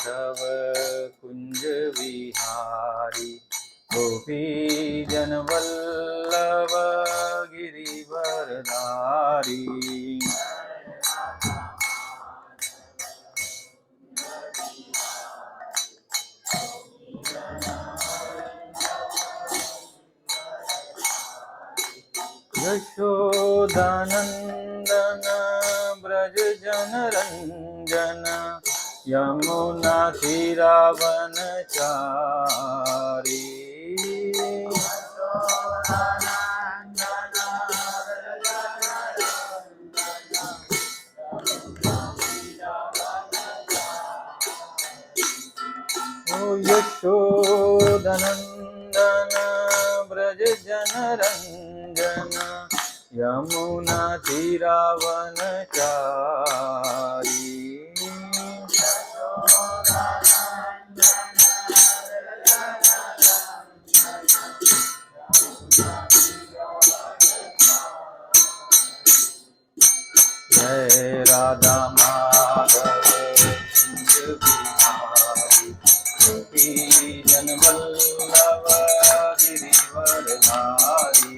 माधव कुंज विहारी गोपी जनवल्लभ गिरिवरधारी। यशोदानंदन ब्रज जनरंजन यमुना तीरावनचारी। ओ यशोदानंदन ब्रज जनरंजन यमुना तीरावनचारी। जय राधा माधव कुंज बिहारी गोपी जनवल्लभ गिरिवरधारी।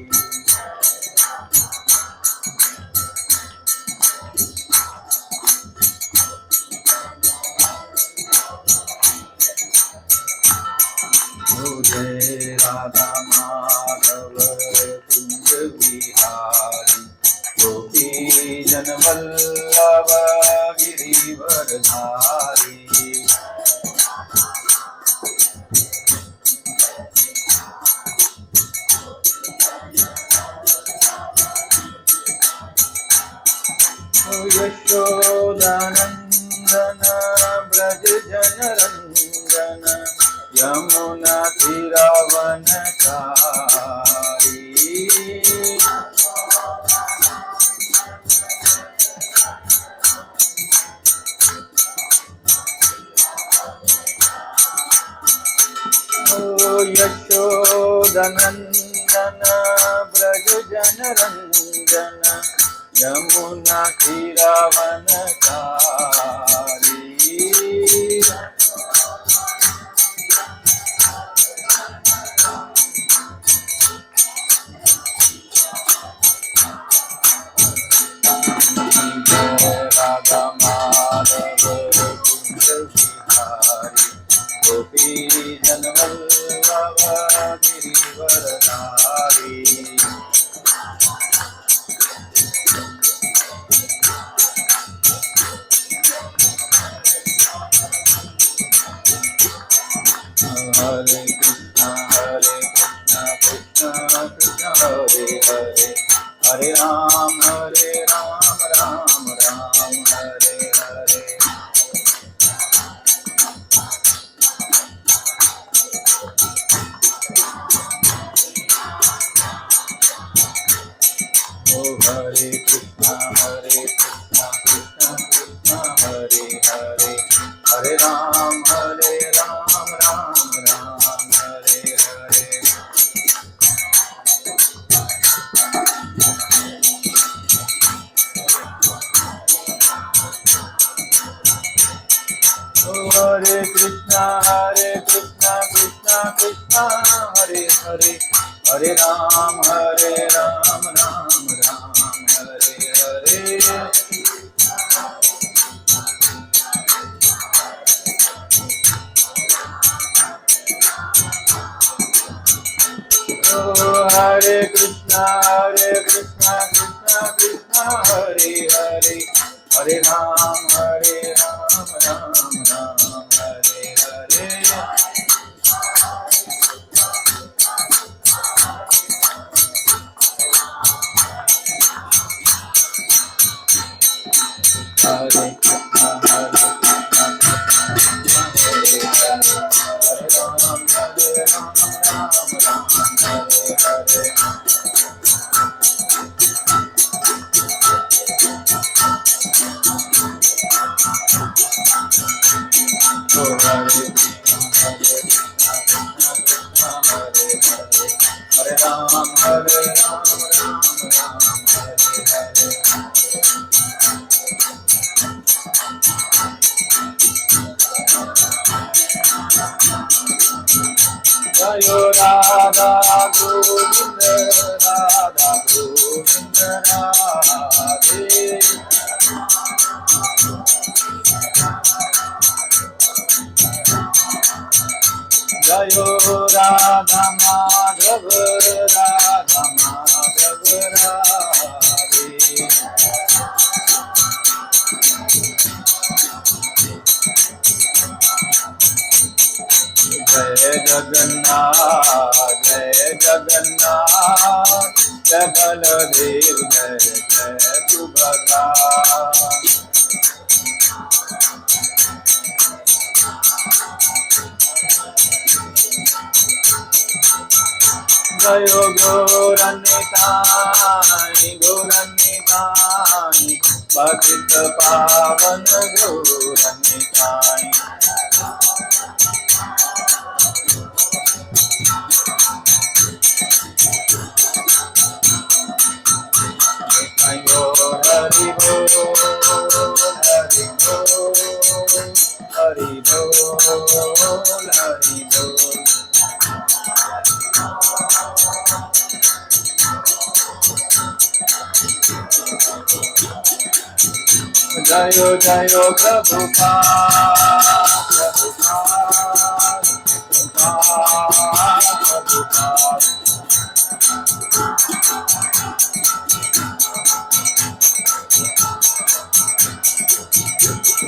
जय राधा माधव कुंज बिहारी गोपी जनवल्लभ गिरिवरधारी। यशोदानंदन ब्रज जनरंजन यमुना तीरावनचारी। यशोदानंदन ब्रज जनरंजन यमुना तीरावनचारी। राधा माधव कुंज बिहारी गोपी जनवल्लभ गिरिवरधारी। हरे कृष्णा कृष्ण कृष्ण हरे हरे हरे राम राम राम हरे हरे। ओ हरे कृष्णा कृष्ण कृष्ण हरे हरे हरे राम राम राम हरे हरे। हरे कृष्णा कृष्ण कृष्ण हरे हरे हरे राम राम राम हरे हरे। हरे कृष्णा कृष्ण कृष्ण हरे हरे हरे राम राम हरे हरे। हरे कृष्णा हरे राम हरे हरे। हरे राम हरे हरे। जयो राधा गोविंद राधा गोविंद राधे जयो राधा माधव राधा माधव राधे जय जगन्नाथ जय बलदेव जय जय सुभद्रा जयो गौरनिताई पतित पावन गौरनिताई जयो हरि बोल हरि बोल हरि बोल हरि बोल जयो जयो प्रभुपाद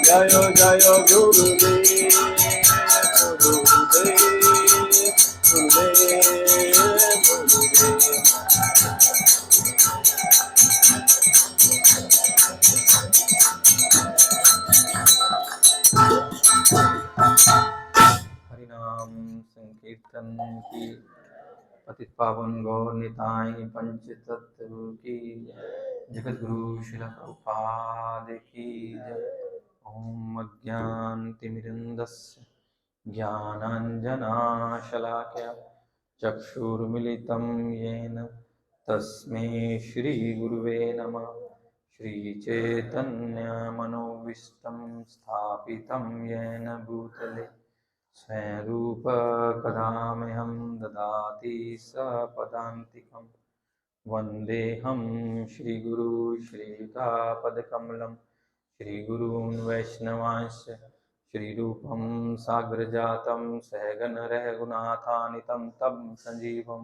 जयो जयो गुरुदेव गुरुदेव गुरुदेव गुरुदेव हरिनाम संकीर्तन की पतित पावन गौर निताई पंच तत्व की जगत गुरु श्रील प्रभुपाद की जय। ओम अज्ञानतिमिरन्धस्य ज्ञानाञ्जनाशलाकया चक्षुर्मिलितं येन तस्मै श्रीगुरुवे नमः। श्रीचैतन्यमनोभीष्टं स्थापितं येन भूतले स्वयं रूप कदा मह्यं ददाति सपदान्तिकं वन्देऽहं श्रीगुरु श्रीयुतापदकमलं श्रीगुरून् वैष्णवांश्च श्रीरूपं साग्रजातं सहगण रघुनाथान्वितं तं सजीवं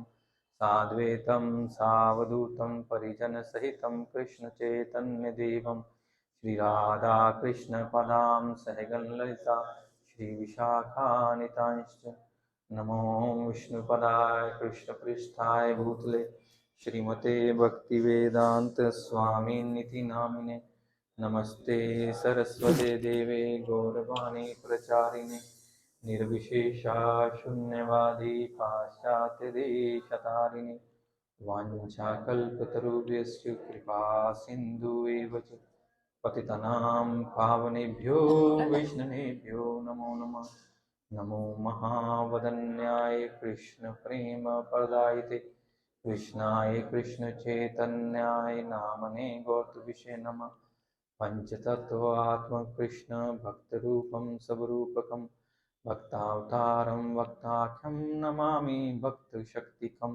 साद्वैतं सावधूतं परिजनसहितं कृष्णचैतन्यदेवं श्रीराधाकृष्णपदां सहगण ललिता श्रीविशाखान्वितांश्च नमो विष्णुपदाय कृष्णपृष्ठाय भूतले श्रीमते भक्तिवेदांत स्वामिनिति नामिने नमस्ते सरस्वते देवे गौरवाणी प्रचारिणे निर्विशेषा शून्यवादी पाश्चात्यदेशतारिणे वाञ्छाकल्पतरुभ्यश्च कृपा सिन्धुएव च पतितनां पावनेभ्यो वैष्णवेभ्यो नमो नमः। नमो महावदन्याय कृष्ण प्रेम प्रदायते कृष्णाय कृष्ण चैतन्याय नामने गौरविषे नमः। पंचतत्वात्मक कृष्ण भक्तरूपं सबरूपकं भक्तावतारं भक्ताख्यं नमामि भक्तशक्तिकं।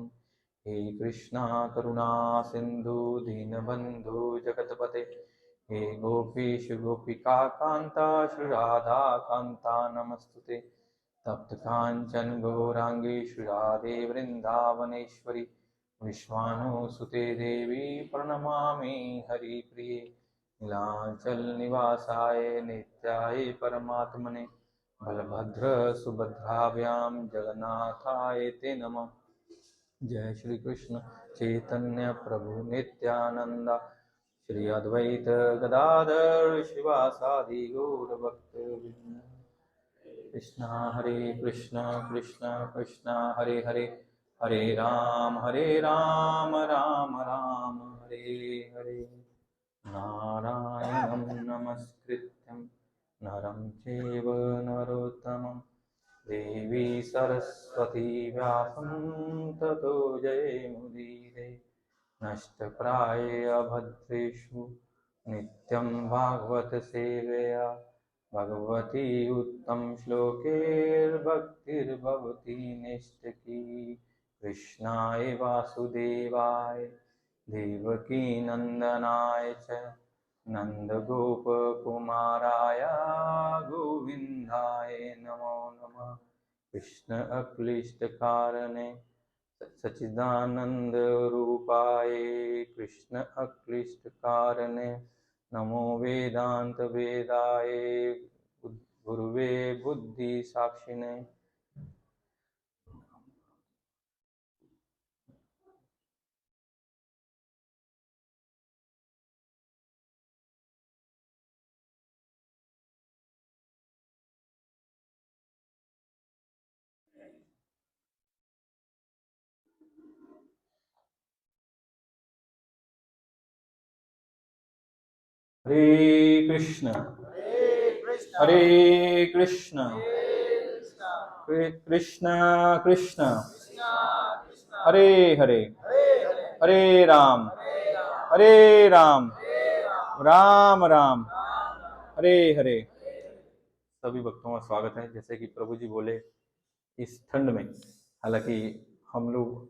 हे कृष्णा करुणा सिंधु दीनबंधु जगतपते हे गोपीश गोपिका कांता श्री राधा कांता नमस्तुते। तप्त कांचन गौरांगी श्री राधे वृंदावनेश्वरी विश्वानुसुते देवी प्रणमामि हरिप्रिये नीलाचल निवासाय नित्याय परमात्मने बलभद्र सुभद्राभ्यां जगन्नाथाय ते नमः। जय श्री कृष्ण चैतन्य प्रभु नित्यानंद श्री अद्वैत गदाधर शिवासादि गौर भक्तवृंद। कृष्णा हरे कृष्णा कृष्णा कृष्णा हरे हरे हरे राम राम राम हरे हरे। नारायणं नमस्कृत्यं नरं चैव नरोत्तमं देवी सरस्वती व्यासं ततो जयमुदीरये। नष्टप्राय अभद्रेषु नित्यं भागवत सेवया भगवती उत्तम श्लोकैर्भक्तिर्भवती निष्ठकी कृष्णाय वासुदेवाय देवकी नंदनाय च नंदगोपकुमाराय गोविंदाय नमो नमः। कृष्ण अक्लिष्टकारणे सच्चिदानंद रूपाय कृष्ण अक्लिष्टकारणे नमो वेदांत वेदाय गुरुवे बुद्धि साक्षिणे। हरे कृष्ण हरे कृष्ण कृष्ण कृष्ण हरे हरे हरे हरे राम राम राम हरे हरे। सभी भक्तों का स्वागत है। जैसे कि प्रभु जी बोले, इस ठंड में, हालांकि हम लोग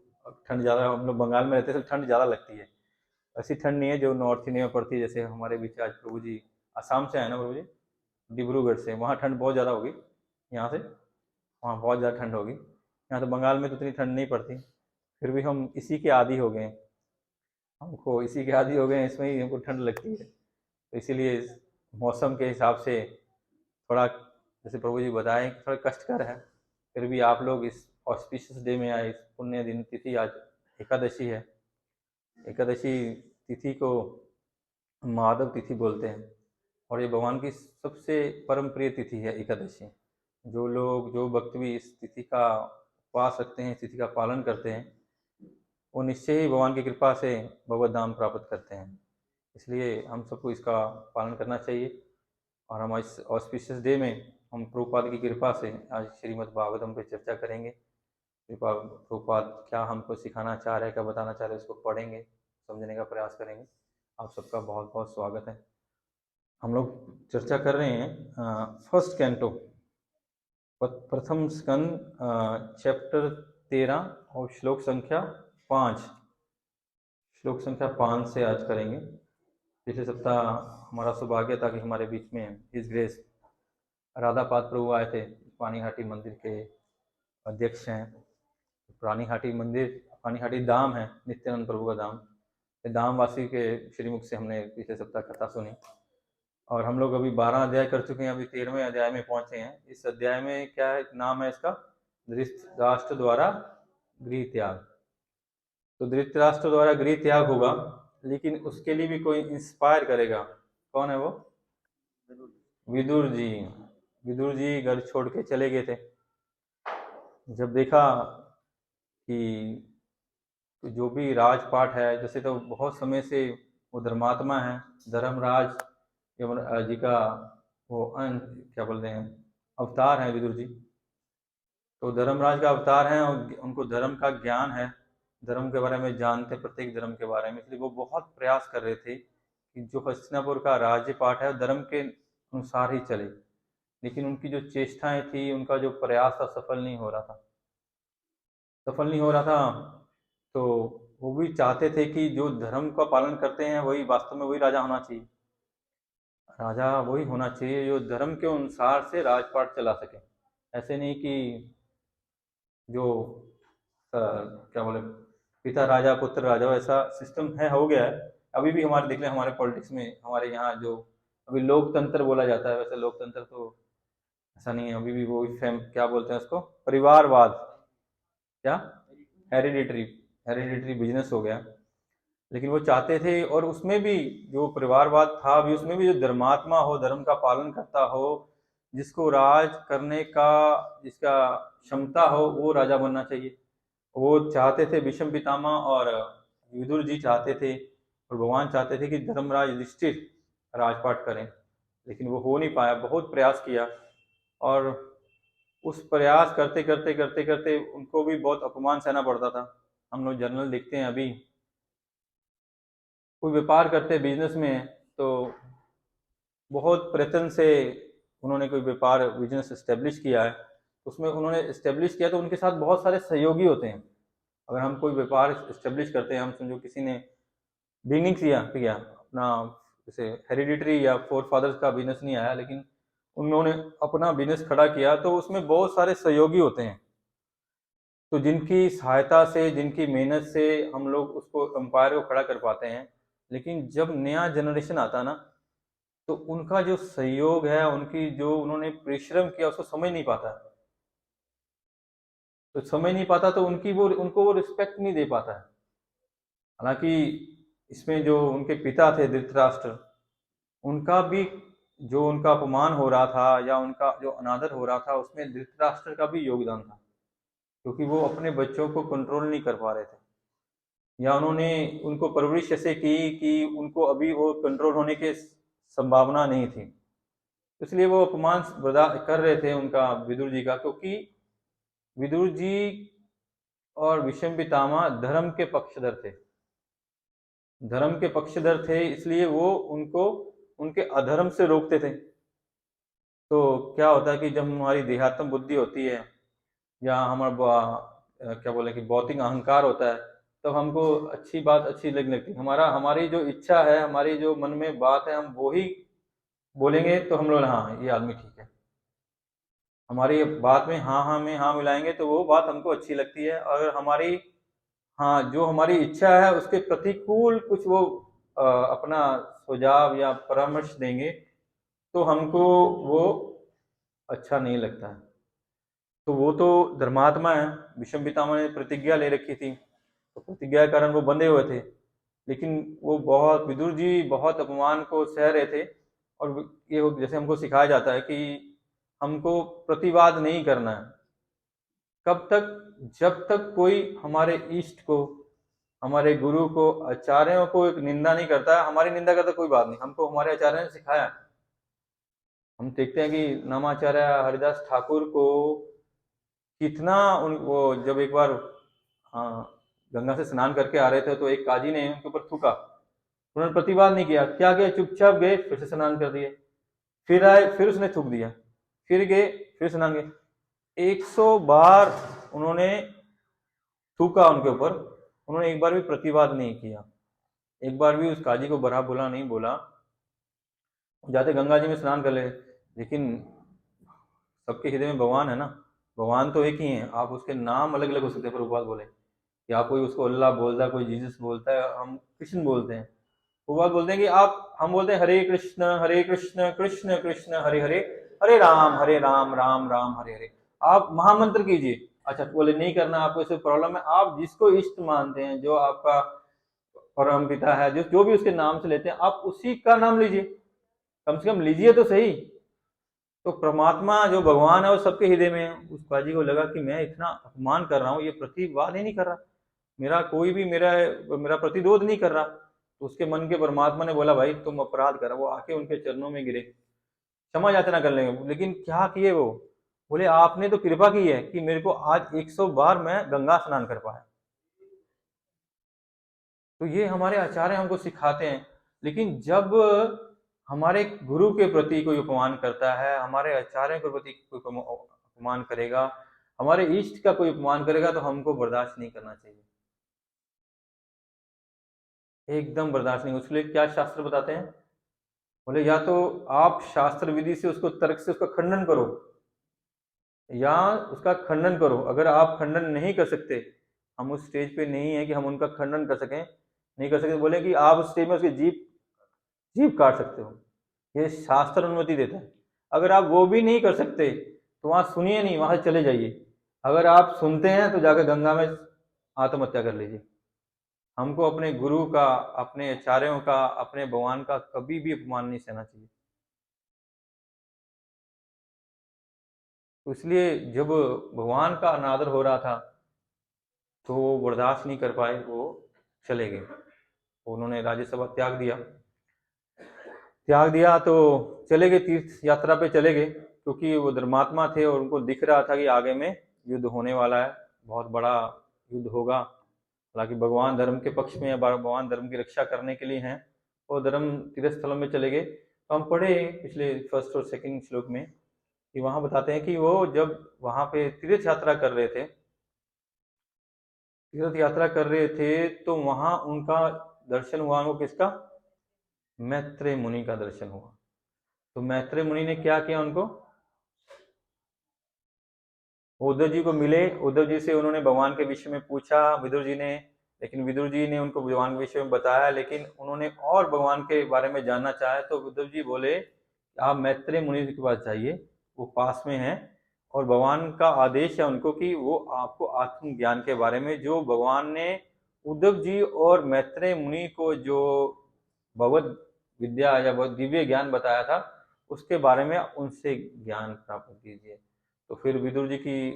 ठंड ज़्यादा, हम लोग बंगाल में रहते हैं तो ठंड ज़्यादा लगती है। ऐसी ठंड नहीं है जो नॉर्थ इंडिया में पड़ती है। जैसे हमारे बीच आज प्रभु जी असम से आए ना प्रभु जी, डिब्रूगढ़ से, वहाँ ठंड बहुत ज़्यादा होगी यहाँ से, वहाँ बहुत ज़्यादा ठंड होगी। यहाँ तो बंगाल में तो इतनी ठंड नहीं पड़ती, फिर भी हम इसी के आदी हो गए, हमको इसी के आदी हो गए, इसमें ही हमको ठंड लगती है। तो इसीलिए इस मौसम के हिसाब से थोड़ा, जैसे प्रभु जी बताएं, थोड़ा कष्टकर है। फिर भी आप लोग इस ऑस्पिशियस डे में आए, इस पुण्य दिन तिथि, आज एकादशी है। एकादशी तिथि को माधव तिथि बोलते हैं और ये भगवान की सबसे परम प्रिय तिथि है एकादशी। जो लोग, जो भक्त भी इस तिथि का उपवास रखते हैं, इस तिथि का पालन करते हैं, वो निश्चय ही भगवान की कृपा से भगवत धाम प्राप्त करते हैं। इसलिए हम सबको इसका पालन करना चाहिए। और हम इस ऑस्पिशियस डे में हम प्रभुपाद की कृपा से आज श्रीमद् भागवतम पे चर्चा करेंगे। प्रभुपाद क्या हमको सिखाना चाह रहे हैं, क्या बताना चाह रहे हैं, उसको पढ़ेंगे, समझने का प्रयास करेंगे। आप सबका बहुत बहुत स्वागत है। हम लोग चर्चा कर रहे हैं फर्स्ट कैंटो, प्रथम स्कंद, चैप्टर 13 और श्लोक संख्या 5। श्लोक संख्या 5 से आज करेंगे। पिछले सप्ताह हमारा सौभाग्य था कि हमारे बीच में हिज ग्रेस राधापाद प्रभु आए थे। पानीहाटी मंदिर के अध्यक्ष हैं। पानीहाटी मंदिर, पानीहाटी धाम है नित्यानंद प्रभु का धाम। धाम वासी के श्रीमुख से हमने पिछले सप्ताह कथा सुनी और हम लोग अभी 12 अध्याय कर चुके हैं, अभी 13वें अध्याय में पहुंचे हैं। इस अध्याय में क्या है, नाम है इसका, धृतराष्ट्र द्वारा गृह त्याग। तो धृतराष्ट्र द्वारा गृह त्याग होगा, लेकिन उसके लिए भी कोई इंस्पायर करेगा। कौन है वो? विदुर जी। विदुर जी घर छोड़ के चले गए थे। जब देखा कि जो भी राजपाट है, जैसे तो बहुत समय से वो धर्मात्मा है, धर्मराज यमराज जी का वो क्या बोलते हैं, अवतार है विदुर जी। तो धर्मराज का अवतार है और उनको धर्म का ज्ञान है, धर्म के बारे में जानते, प्रत्येक धर्म के बारे में। इसलिए वो बहुत प्रयास कर रहे थे कि जो हस्तिनापुर का राज्यपाठ है धर्म के अनुसार ही चले। लेकिन उनकी जो चेष्टाएं थी, उनका जो प्रयास था, सफल नहीं हो रहा था, सफल नहीं हो रहा था। तो वो भी चाहते थे कि जो धर्म का पालन करते हैं वही वास्तव में वही राजा होना चाहिए। राजा वही होना चाहिए जो धर्म के अनुसार से राजपाट चला सके। ऐसे नहीं कि जो क्या बोले, पिता राजा पुत्र राजा, ऐसा सिस्टम है, हो गया है। अभी भी हमारे देख लें, हमारे पॉलिटिक्स में, हमारे यहाँ जो अभी लोकतंत्र बोला जाता है, वैसे लोकतंत्र तो ऐसा नहीं है। अभी भी वो क्या बोलते हैं उसको, परिवारवाद, क्या, हेरिडिटरी, हेरिडिटरी बिजनेस हो गया। लेकिन वो चाहते थे, और उसमें भी जो परिवारवाद था, अभी उसमें भी जो धर्मात्मा हो, धर्म का पालन करता हो, जिसको राज करने का, जिसका क्षमता हो, वो राजा बनना चाहिए। वो चाहते थे, भीष्म पितामह और विदुर जी चाहते थे, और भगवान चाहते थे कि धर्मराज युधिष्ठिर राजपाट करें। लेकिन वो हो नहीं पाया, बहुत प्रयास किया, और उस प्रयास करते करते करते करते उनको भी बहुत अपमान सहना पड़ता था। हम लोग जर्नल देखते हैं, अभी कोई व्यापार करते बिजनेस में तो बहुत प्रयत्न से उन्होंने कोई व्यापार बिजनेस इस्टेब्लिश किया है, उसमें उन्होंने इस्टेब्लिश किया तो उनके साथ बहुत सारे सहयोगी होते हैं। अगर हम कोई व्यापार इस्टेब्लिश करते हैं, हम समझो किसी ने बिगनिंग किया अपना, जैसे हेरिडिटरी या फोर फादर्स का बिजनेस नहीं आया, लेकिन उन्होंने अपना बिजनेस खड़ा किया, तो उसमें बहुत सारे सहयोगी होते हैं। तो जिनकी सहायता से, जिनकी मेहनत से हम लोग उसको एम्पायर को खड़ा कर पाते हैं। लेकिन जब नया जनरेशन आता ना, तो उनका जो सहयोग है, उनकी जो उन्होंने परिश्रम किया, उसको समझ नहीं पाता। तो समझ नहीं पाता तो उनको वो रिस्पेक्ट नहीं दे पाता है। हालांकि इसमें जो उनके पिता थे धृतराष्ट्र, उनका भी जो उनका अपमान हो रहा था या उनका जो अनादर हो रहा था, उसमें धृतराष्ट्र का भी योगदान था, क्योंकि वो अपने बच्चों को कंट्रोल नहीं कर पा रहे थे, या उन्होंने उनको परवरिश ऐसे की कि उनको अभी वो कंट्रोल होने की संभावना नहीं थी। इसलिए वो अपमान बर्दाश्त कर रहे थे उनका, विदुर जी का, क्योंकि विदुर जी और भीष्म पितामह धर्म के पक्षधर थे। धर्म के पक्षधर थे, इसलिए वो उनको उनके अधर्म से रोकते थे। तो क्या होता है कि जब हमारी देहात्म बुद्धि होती है, या हमारा क्या बोले कि भौतिक अहंकार होता है, तब हमको अच्छी बात अच्छी लगने लगती है। हमारी जो इच्छा है, हमारी जो मन में बात है, हम वो ही बोलेंगे, तो हम लोग हाँ, ये आदमी ठीक है। हमारी बात में हाँ में हाँ मिलाएंगे तो वो बात हमको अच्छी लगती है। अगर हमारी हाँ, जो हमारी इच्छा है उसके प्रतिकूल कुछ वो अपना सुझाव या परामर्श देंगे, तो हमको वो अच्छा नहीं लगता है। तो वो तो धर्मात्मा है, भीष्म पितामह ने प्रतिज्ञा ले रखी थी, तो प्रतिज्ञा के कारण वो बंधे हुए थे। लेकिन वो बहुत, विदुर जी बहुत अपमान को सह रहे थे। और ये जैसे हमको सिखाया जाता है कि हमको प्रतिवाद नहीं करना है। कब तक? जब तक कोई हमारे इष्ट को, हमारे गुरु को, आचार्यों को एक निंदा नहीं करता है। हमारी निंदा करता कोई बात नहीं, हमको हमारे आचार्य ने सिखाया। हम देखते हैं कि नामाचार्य हरिदास ठाकुर को कितना वो जब एक बार गंगा से स्नान करके आ रहे थे, तो एक काजी ने उनके ऊपर थूका। उन्होंने प्रतिवाद नहीं किया, क्या किया, चुपचाप गए, फिर से स्नान कर दिए, फिर आए, फिर उसने थूक दिया, फिर गए, फिर स्नान गए। 100 बार उन्होंने थूका उनके ऊपर, उन्होंने एक बार भी प्रतिवाद नहीं किया, एक बार भी उस काजी को बुरा भला नहीं बोला। जाते गंगा जी में स्नान कर ले। लेकिन सबके हृदय में भगवान है ना, भगवान तो एक ही है। आप उसके नाम अलग अलग हो सकते हैं, प्रभुपाद बोले कि आप, कोई उसको अल्लाह बोलता है, कोई जीसस बोलता है, हम कृष्ण बोलते हैं। प्रभुपाद बोलते हैं कि हम बोलते हैं हरे कृष्ण कृष्ण कृष्ण हरे हरे, हरे राम राम राम हरे हरे। आप महामंत्र कीजिए। अच्छा, बोले नहीं करना, आपको इससे प्रॉब्लम है। आप जिसको इष्ट मानते हैं, जो आपका परम पिता है, जो भी उसके नाम से लेते हैं, आप उसी का नाम लीजिए, कम से कम लीजिए तो सही। तो परमात्मा जो भगवान है वो सबके हृदय में है। उस काजी को लगा कि मैं इतना अपमान कर रहा हूँ, ये प्रतिवाद ही नहीं कर रहा, मेरा कोई भी मेरा प्रतिरोध नहीं कर रहा। तो उसके मन के परमात्मा ने बोला, भाई तुम अपराध करा। वो आके उनके चरणों में गिरे, क्षमा याचना कर लेंगे। लेकिन क्या किए वो? बोले आपने तो कृपा की है कि मेरे को आज 100 बार मैं गंगा स्नान कर पाया। तो ये हमारे आचार्य हमको सिखाते हैं। लेकिन जब हमारे गुरु के प्रति कोई अपमान करता है, हमारे आचार्य के प्रति कोई अपमान करेगा, हमारे इष्ट का कोई अपमान करेगा, तो हमको बर्दाश्त नहीं करना चाहिए, एकदम बर्दाश्त नहीं। उसके लिए क्या शास्त्र बताते हैं? बोले या तो आप शास्त्र विधि से उसको, तर्क से उसका खंडन करो, या उसका खंडन करो। अगर आप खंडन नहीं कर सकते, हम उस स्टेज पे नहीं है कि हम उनका खंडन कर सकें, नहीं कर सकते, बोले कि आप उस स्टेज में उसकी जीभ जीभ काट सकते हो, ये शास्त्र अनुमति देता है। अगर आप वो भी नहीं कर सकते, तो वहां सुनिए नहीं, वहां से चले जाइए। अगर आप सुनते हैं तो जाकर गंगा में आत्महत्या कर लीजिए। हमको अपने गुरु का, अपने आचार्यों का, अपने भगवान का कभी भी अपमान नहीं सहना चाहिए। तो इसलिए जब भगवान का अनादर हो रहा था, तो वो बर्दाश्त नहीं कर पाए, वो चले गए। उन्होंने राज्यसभा त्याग दिया तो चले गए, तीर्थ यात्रा पे चले गए, क्योंकि वो धर्मात्मा थे और उनको दिख रहा था कि आगे में युद्ध होने वाला है, बहुत बड़ा युद्ध होगा। हालांकि भगवान धर्म के पक्ष में है, भगवान धर्म की रक्षा करने के लिए हैं, और धर्म तीर्थ स्थलों में चले गए। तो हम पढ़े पिछले फर्स्ट और सेकंड श्लोक में कि वहां बताते हैं कि वो जब वहां पे तीर्थ यात्रा कर रहे थे, तो वहां उनका दर्शन हुआ उनको, किसका? मैत्रेय मुनि का दर्शन हुआ। तो मैत्रेय मुनि ने क्या किया, उनको उद्धव जी को मिले, उद्धव जी से उन्होंने भगवान के विषय में पूछा विदुर जी ने, लेकिन विदुर जी ने उनको भगवान के विषय में बताया, लेकिन उन्होंने और भगवान के बारे में जानना चाहा। तो उद्धव जी बोले आप मैत्रेय मुनि के पास जाइए, वो पास में है, और भगवान का आदेश है उनको कि वो आपको आत्मज्ञान के बारे में, जो भगवान ने उद्धव जी और मैत्रेय मुनि को जो भगवत विद्या या बहुत दिव्य ज्ञान बताया था, उसके बारे में उनसे ज्ञान प्राप्त कीजिए। तो फिर विदुर जी की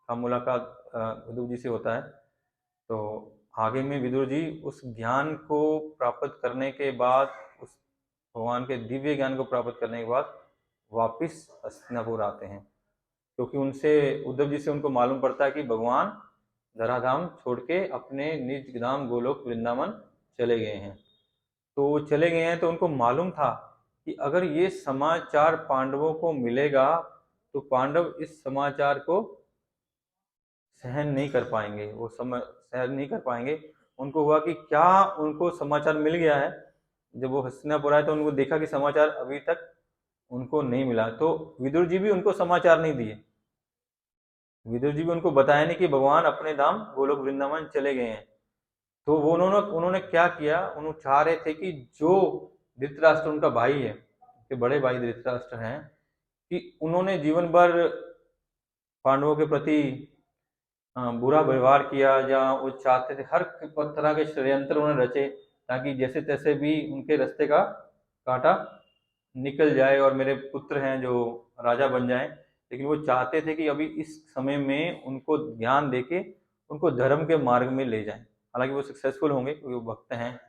का मुलाकात विदुर जी से होता है। तो आगे में विदुर जी उस ज्ञान को प्राप्त करने के बाद, उस भगवान के दिव्य ज्ञान को प्राप्त करने के बाद वापिस हस्तिनापुर आते हैं, क्योंकि उनसे उद्धव जी से उनको मालूम पड़ता है कि भगवान धराधाम छोड़ के अपने निज धाम गोलोक वृंदावन चले गए हैं। तो चले गए हैं, तो उनको मालूम था कि अगर ये समाचार पांडवों को मिलेगा तो पांडव इस समाचार को सहन नहीं कर पाएंगे, वो सहन नहीं कर पाएंगे। उनको हुआ कि क्या उनको समाचार मिल गया है। जब वो हस्तिनापुर आए तो उनको देखा कि समाचार अभी तक उनको नहीं मिला। तो विदुर जी भी उनको समाचार नहीं दिए, विदुर जी भी उनको बताया नहीं कि भगवान अपने धाम गोलोक वृंदावन चले गए हैं। तो वो उन्होंने क्या किया, उन्होंने चाह रहे थे कि जो धृतराष्ट्र उनका भाई है, कि बड़े भाई धृतराष्ट्र हैं, कि उन्होंने जीवन भर पांडवों के प्रति बुरा व्यवहार किया, या वो चाहते थे हर तरह के षड्यंत्र उन्होंने रचे, ताकि जैसे तैसे भी उनके रास्ते का कांटा निकल जाए और मेरे पुत्र हैं जो राजा बन जाएं। लेकिन वो चाहते थे कि अभी इस समय में उनको ज्ञान देके उनको धर्म के मार्ग में ले जाएं। हालांकि वो सक्सेसफुल होंगे क्योंकि वो भक्त हैं,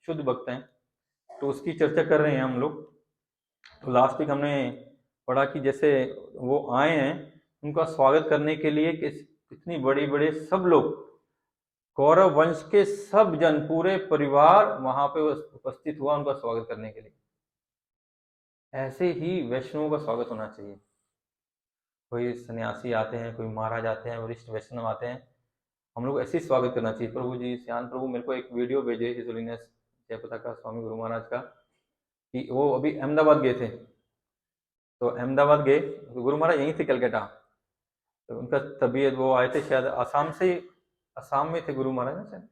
शुद्ध भक्त हैं। तो उसकी चर्चा कर रहे हैं हम लोग। तो लास्ट वीक हमने पढ़ा कि जैसे वो आए हैं, उनका स्वागत करने के लिए कितनी बड़ी बड़े सब लोग, कौरव वंश के सब जन, पूरे परिवार वहां पे उपस्थित हुआ उनका स्वागत करने के लिए। ऐसे ही वैष्णवों का स्वागत होना चाहिए। कोई सन्यासी आते हैं, कोई महाराज आते हैं, वरिष्ठ वैष्णव आते हैं, हम लोग ऐसे ही स्वागत करना चाहिए। प्रभु जी, श्यान प्रभु मेरे को एक वीडियो भेजे हिज होलीनेस जयप्रताप स्वामी गुरु महाराज का, कि वो अभी अहमदाबाद गए थे। तो अहमदाबाद गए तो गुरु महाराज यहीं थे कलकत्ता। तो उनका तबीयत, वो आए थे शायद आसाम से, आसाम में थे गुरु महाराज शायद,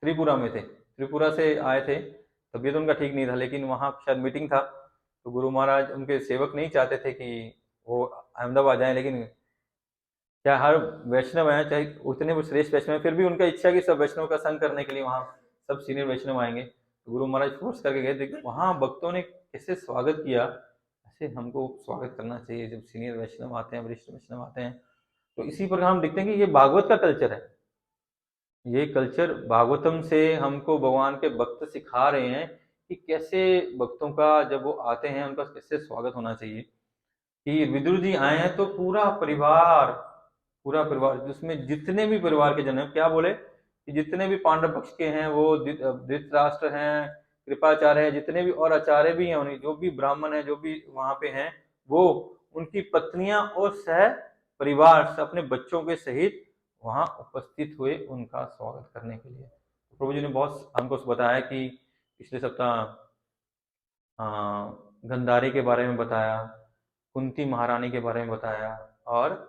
त्रिपुरा में थे, त्रिपुरा से आए थे। तबीयत उनका ठीक नहीं था, लेकिन वहाँ शायद मीटिंग था। तो गुरु महाराज, उनके सेवक नहीं चाहते थे कि वो अहमदाबाद जाएं, लेकिन क्या हर वैष्णव है, चाहे उतने भी श्रेष्ठ वैष्णव है, फिर भी उनका इच्छा कि सब वैष्णव का संग करने के लिए वहाँ सब सीनियर वैष्णव आएंगे। तो गुरु महाराज फोर्स करके गए थे। वहाँ भक्तों ने कैसे स्वागत किया, ऐसे हमको स्वागत करना चाहिए जब सीनियर वैष्णव आते हैं, वरिष्ठ वैष्णव आते हैं। तो इसी प्रकार हम देखते हैं कि ये भागवत का कल्चर है। ये कल्चर भागवतम से हमको भगवान के भक्त सिखा रहे हैं कि कैसे भक्तों का जब वो आते हैं उनका कैसे स्वागत होना चाहिए। कि विदुर जी आए हैं तो पूरा परिवार जिसमें जितने भी परिवार के जन हैं, क्या बोले कि जितने भी पांडव पक्ष के हैं, वो धृतराष्ट्र हैं, कृपाचार्य हैं, जितने भी और आचार्य भी हैं, उन्हें जो भी ब्राह्मण हैं, जो भी वहां पे हैं, वो उनकी पत्नियां और सह परिवार से अपने बच्चों के सहित वहां उपस्थित हुए उनका स्वागत करने के लिए। प्रभु जी ने बहुत हमको बताया कि पिछले सप्ताह गंधारी के बारे में बताया, कुंती महारानी के बारे में बताया, और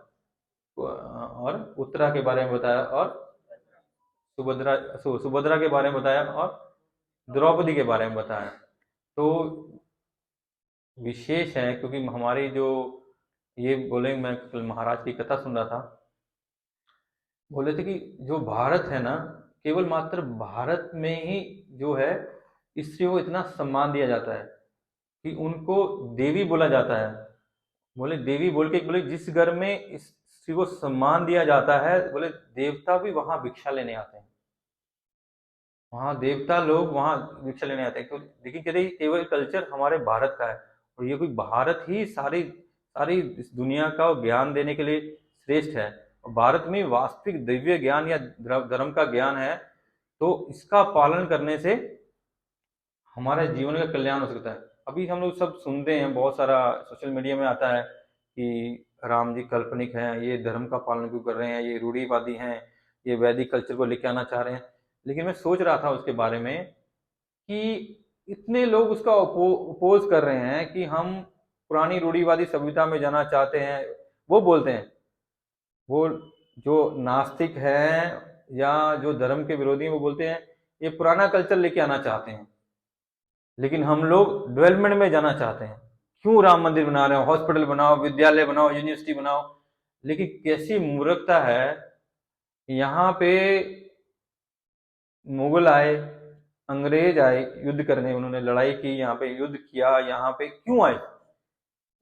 उत्तरा के बारे में बताया, और सुभद्रा के बारे में बताया, और द्रौपदी के बारे में बताया। तो विशेष है क्योंकि हमारी जो ये बोले, मैं कल महाराज की कथा सुन रहा था, बोले थे कि जो भारत है ना, केवल मात्र भारत में ही जो है स्त्रियों को इतना सम्मान दिया जाता है कि उनको देवी बोला जाता है। बोले देवी बोल के, बोले जिस घर में इस स्त्री को सम्मान दिया जाता है, बोले देवता भी वहां भिक्षा लेने आते हैं, वहां देवता लोग वहां भिक्षा लेने आते हैं। तो लेकिन कहते केवल कल्चर हमारे भारत का है, और ये कोई भारत ही सारी सारी इस दुनिया का ज्ञान देने के लिए श्रेष्ठ है। और भारत में वास्तविक दिव्य ज्ञान या धर्म का ज्ञान है, तो इसका पालन करने से हमारे जीवन का कल्याण हो सकता है। अभी हम लोग सब सुनते हैं, बहुत सारा सोशल मीडिया में आता है कि राम जी काल्पनिक हैं, ये धर्म का पालन क्यों कर रहे हैं, ये रूढ़िवादी हैं, ये वैदिक कल्चर को लेके आना चाह रहे हैं। लेकिन मैं सोच रहा था उसके बारे में कि इतने लोग उसका अपोज कर रहे हैं कि हम पुरानी रूढ़िवादी सभ्यता में जाना चाहते हैं। वो बोलते हैं, वो जो नास्तिक हैं या जो धर्म के विरोधी हैं, वो बोलते हैं ये पुराना कल्चर लेके आना चाहते हैं, लेकिन हम लोग डेवलपमेंट में जाना चाहते हैं। क्यों राम मंदिर बना रहे हो, हॉस्पिटल बनाओ, विद्यालय बनाओ, यूनिवर्सिटी बनाओ। लेकिन कैसी मूर्खता है, यहाँ पे मुगल आए, अंग्रेज आए युद्ध करने, उन्होंने लड़ाई की, यहाँ पे युद्ध किया। यहाँ पे क्यों आए,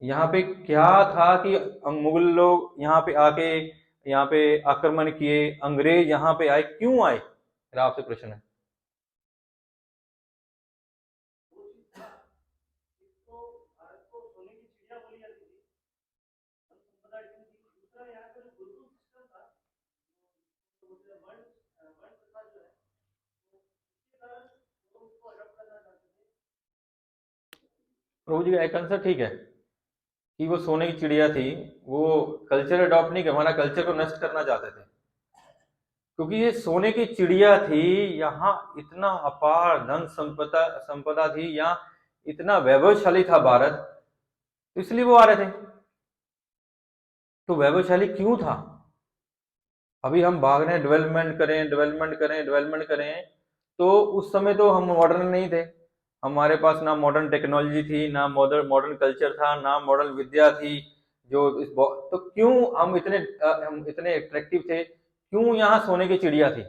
यहाँ पे क्या था कि मुगल लोग यहाँ पे आके यहाँ पे आक्रमण किए, अंग्रेज यहाँ पे आए, क्यों आए? मेरा आपसे प्रश्न है। प्रभु जी का एक आंसर ठीक है कि वो सोने की चिड़िया थी, वो कल्चर अडॉप्ट नहीं कर, हमारा कल्चर को नष्ट करना चाहते थे। क्योंकि ये सोने की चिड़िया थी, यहाँ इतना अपार धन संपदा संपदा थी, यहाँ इतना वैभवशाली था भारत, तो इसलिए वो आ रहे थे। तो वैभवशाली क्यों था? अभी हम भाग रहे हैं डेवलपमेंट करें, डेवलपमेंट करें, डेवलपमेंट करें। तो उस समय तो हम मॉडर्न नहीं थे, हमारे पास ना मॉडर्न टेक्नोलॉजी थी, ना मॉडर्न मॉडर्न कल्चर था, ना मॉडर्न विद्या थी। जो तो क्यों हम इतने अट्रैक्टिव थे, क्यों यहाँ सोने की चिड़िया थी?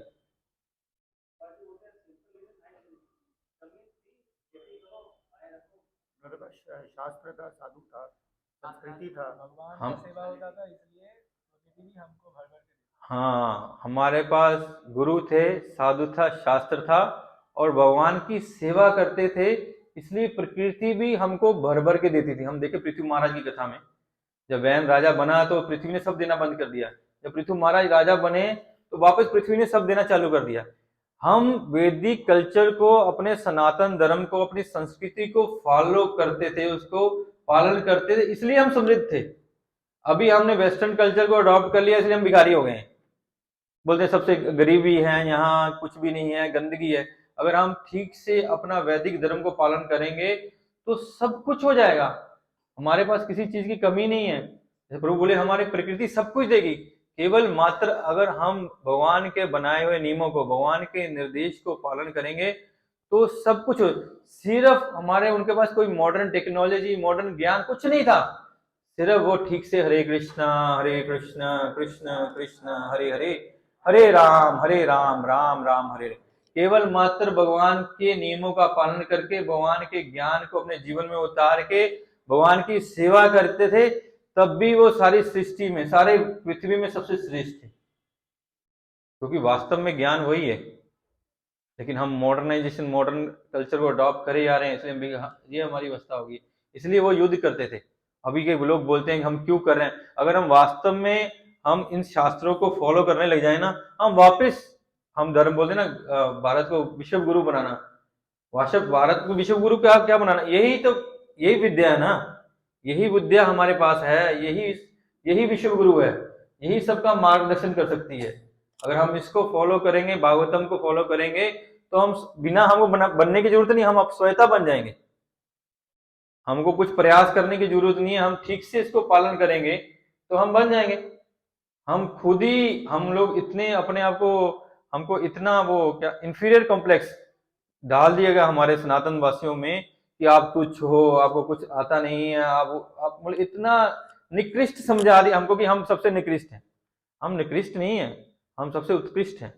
मेरे पास शास्त्र था, साधु था, संस्कृति था। भगवान हम का सेवा होता था, इसलिए प्रकृति भी हमको भर भर के देती हाँ, हमारे पास गुरु थे, साधु था, शास्त्र था, और भगवान की सेवा करते थे, इसलिए प्रकृति भी हमको भर भर के देती थी। हम देखे पृथ्वी महाराज की कथा में, जब वैन राजा बना तो पृथ्वी ने सब देना बंद कर दिया। जब पृथ्वी महाराज राजा बने तो वापस पृथ्वी ने सब देना चालू कर दिया। हम वैदिक कल्चर को, अपने सनातन धर्म को, अपनी संस्कृति को फॉलो करते थे, उसको पालन करते थे, इसलिए हम समृद्ध थे। अभी हमने वेस्टर्न कल्चर को अडॉप्ट कर लिया, इसलिए हम भिखारी हो गए हैं। बोलते हैं सबसे गरीबी है यहाँ, कुछ भी नहीं है, गंदगी है। अगर हम ठीक से अपना वैदिक धर्म को पालन करेंगे तो सब कुछ हो जाएगा, हमारे पास किसी चीज की कमी नहीं है। जैसे प्रभु बोले हमारी प्रकृति सब कुछ देगी, केवल मात्र अगर हम भगवान के बनाए हुए नियमों को, भगवान के निर्देश को पालन करेंगे तो सब कुछ हो। सिर्फ हमारे उनके पास कोई मॉडर्न टेक्नोलॉजी, मॉडर्न ज्ञान कुछ नहीं था, सिर्फ वो ठीक से हरे कृष्णा कृष्ण कृष्ण हरे हरे, हरे राम राम राम हरे हरे, केवल मात्र भगवान के नियमों का पालन करके, भगवान के ज्ञान को अपने जीवन में उतार के भगवान की सेवा करते थे, तब भी वो सारी सृष्टि में, सारे पृथ्वी में सबसे श्रेष्ठ थे। क्योंकि वास्तव में ज्ञान वही है, लेकिन हम मॉडर्नाइजेशन, मॉडर्न कल्चर को अडॉप्ट करे जा रहे हैं, इसलिए ये हमारी अवस्था होगी। इसलिए वो युद्ध करते थे। अभी के लोग बोलते हैं कि हम क्यों कर रहे हैं? अगर हम वास्तव में हम इन शास्त्रों को फॉलो करने लग जाए ना, हम वापस, हम धर्म बोलते हैं ना, भारत को विश्व गुरु बनाना, भारत को विश्व गुरु क्या क्या बनाना, यही विद्या है ना, यही विद्या हमारे पास है, यही विश्व गुरु है, यही सबका मार्गदर्शन कर सकती है। अगर हम इसको फॉलो करेंगे, भागवतम को फॉलो करेंगे, तो हम बिना हमको बनने की जरूरत नहीं, हम अब स्वयं बन जाएंगे। हमको कुछ प्रयास करने की जरूरत नहीं है, हम ठीक से इसको पालन करेंगे तो हम बन जाएंगे। हम खुद ही, हम लोग इतने अपने आप को, हमको इतना वो क्या इंफीरियर कॉम्प्लेक्स डाल दिया गया हमारे सनातन वासियों में कि आप तुच्छ हो, आपको कुछ आता नहीं है, आप मतलब इतना निकृष्ट समझा दिया हमको कि हम सबसे निकृष्ट हैं। हम निकृष्ट नहीं है, हम सबसे उत्कृष्ट हैं,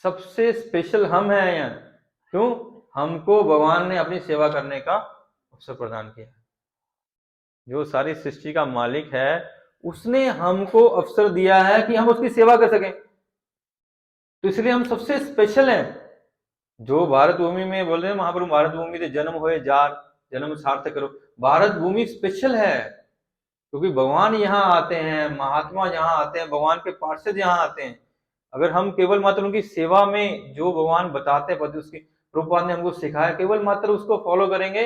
सबसे स्पेशल हम हैं यहाँ। क्यों? हमको भगवान ने अपनी सेवा करने का अवसर प्रदान किया। जो सारी सृष्टि का मालिक है, उसने हमको अवसर दिया है कि हम उसकी सेवा कर सकें, तो इसलिए हम सबसे स्पेशल हैं। जो भारत भूमि में बोल रहे हैं महाप्रभु, भारत भूमि से जन्म होए जार, जन्म सार्थक करो। भारत भूमि स्पेशल है क्योंकि भगवान यहाँ आते हैं, महात्मा यहाँ आते हैं, भगवान के पार्षद यहाँ आते हैं। अगर हम केवल मात्र उनकी सेवा में, जो भगवान बताते हैं उसकी, प्रभुपाद ने हमको सिखाया, केवल मात्र उसको फॉलो करेंगे।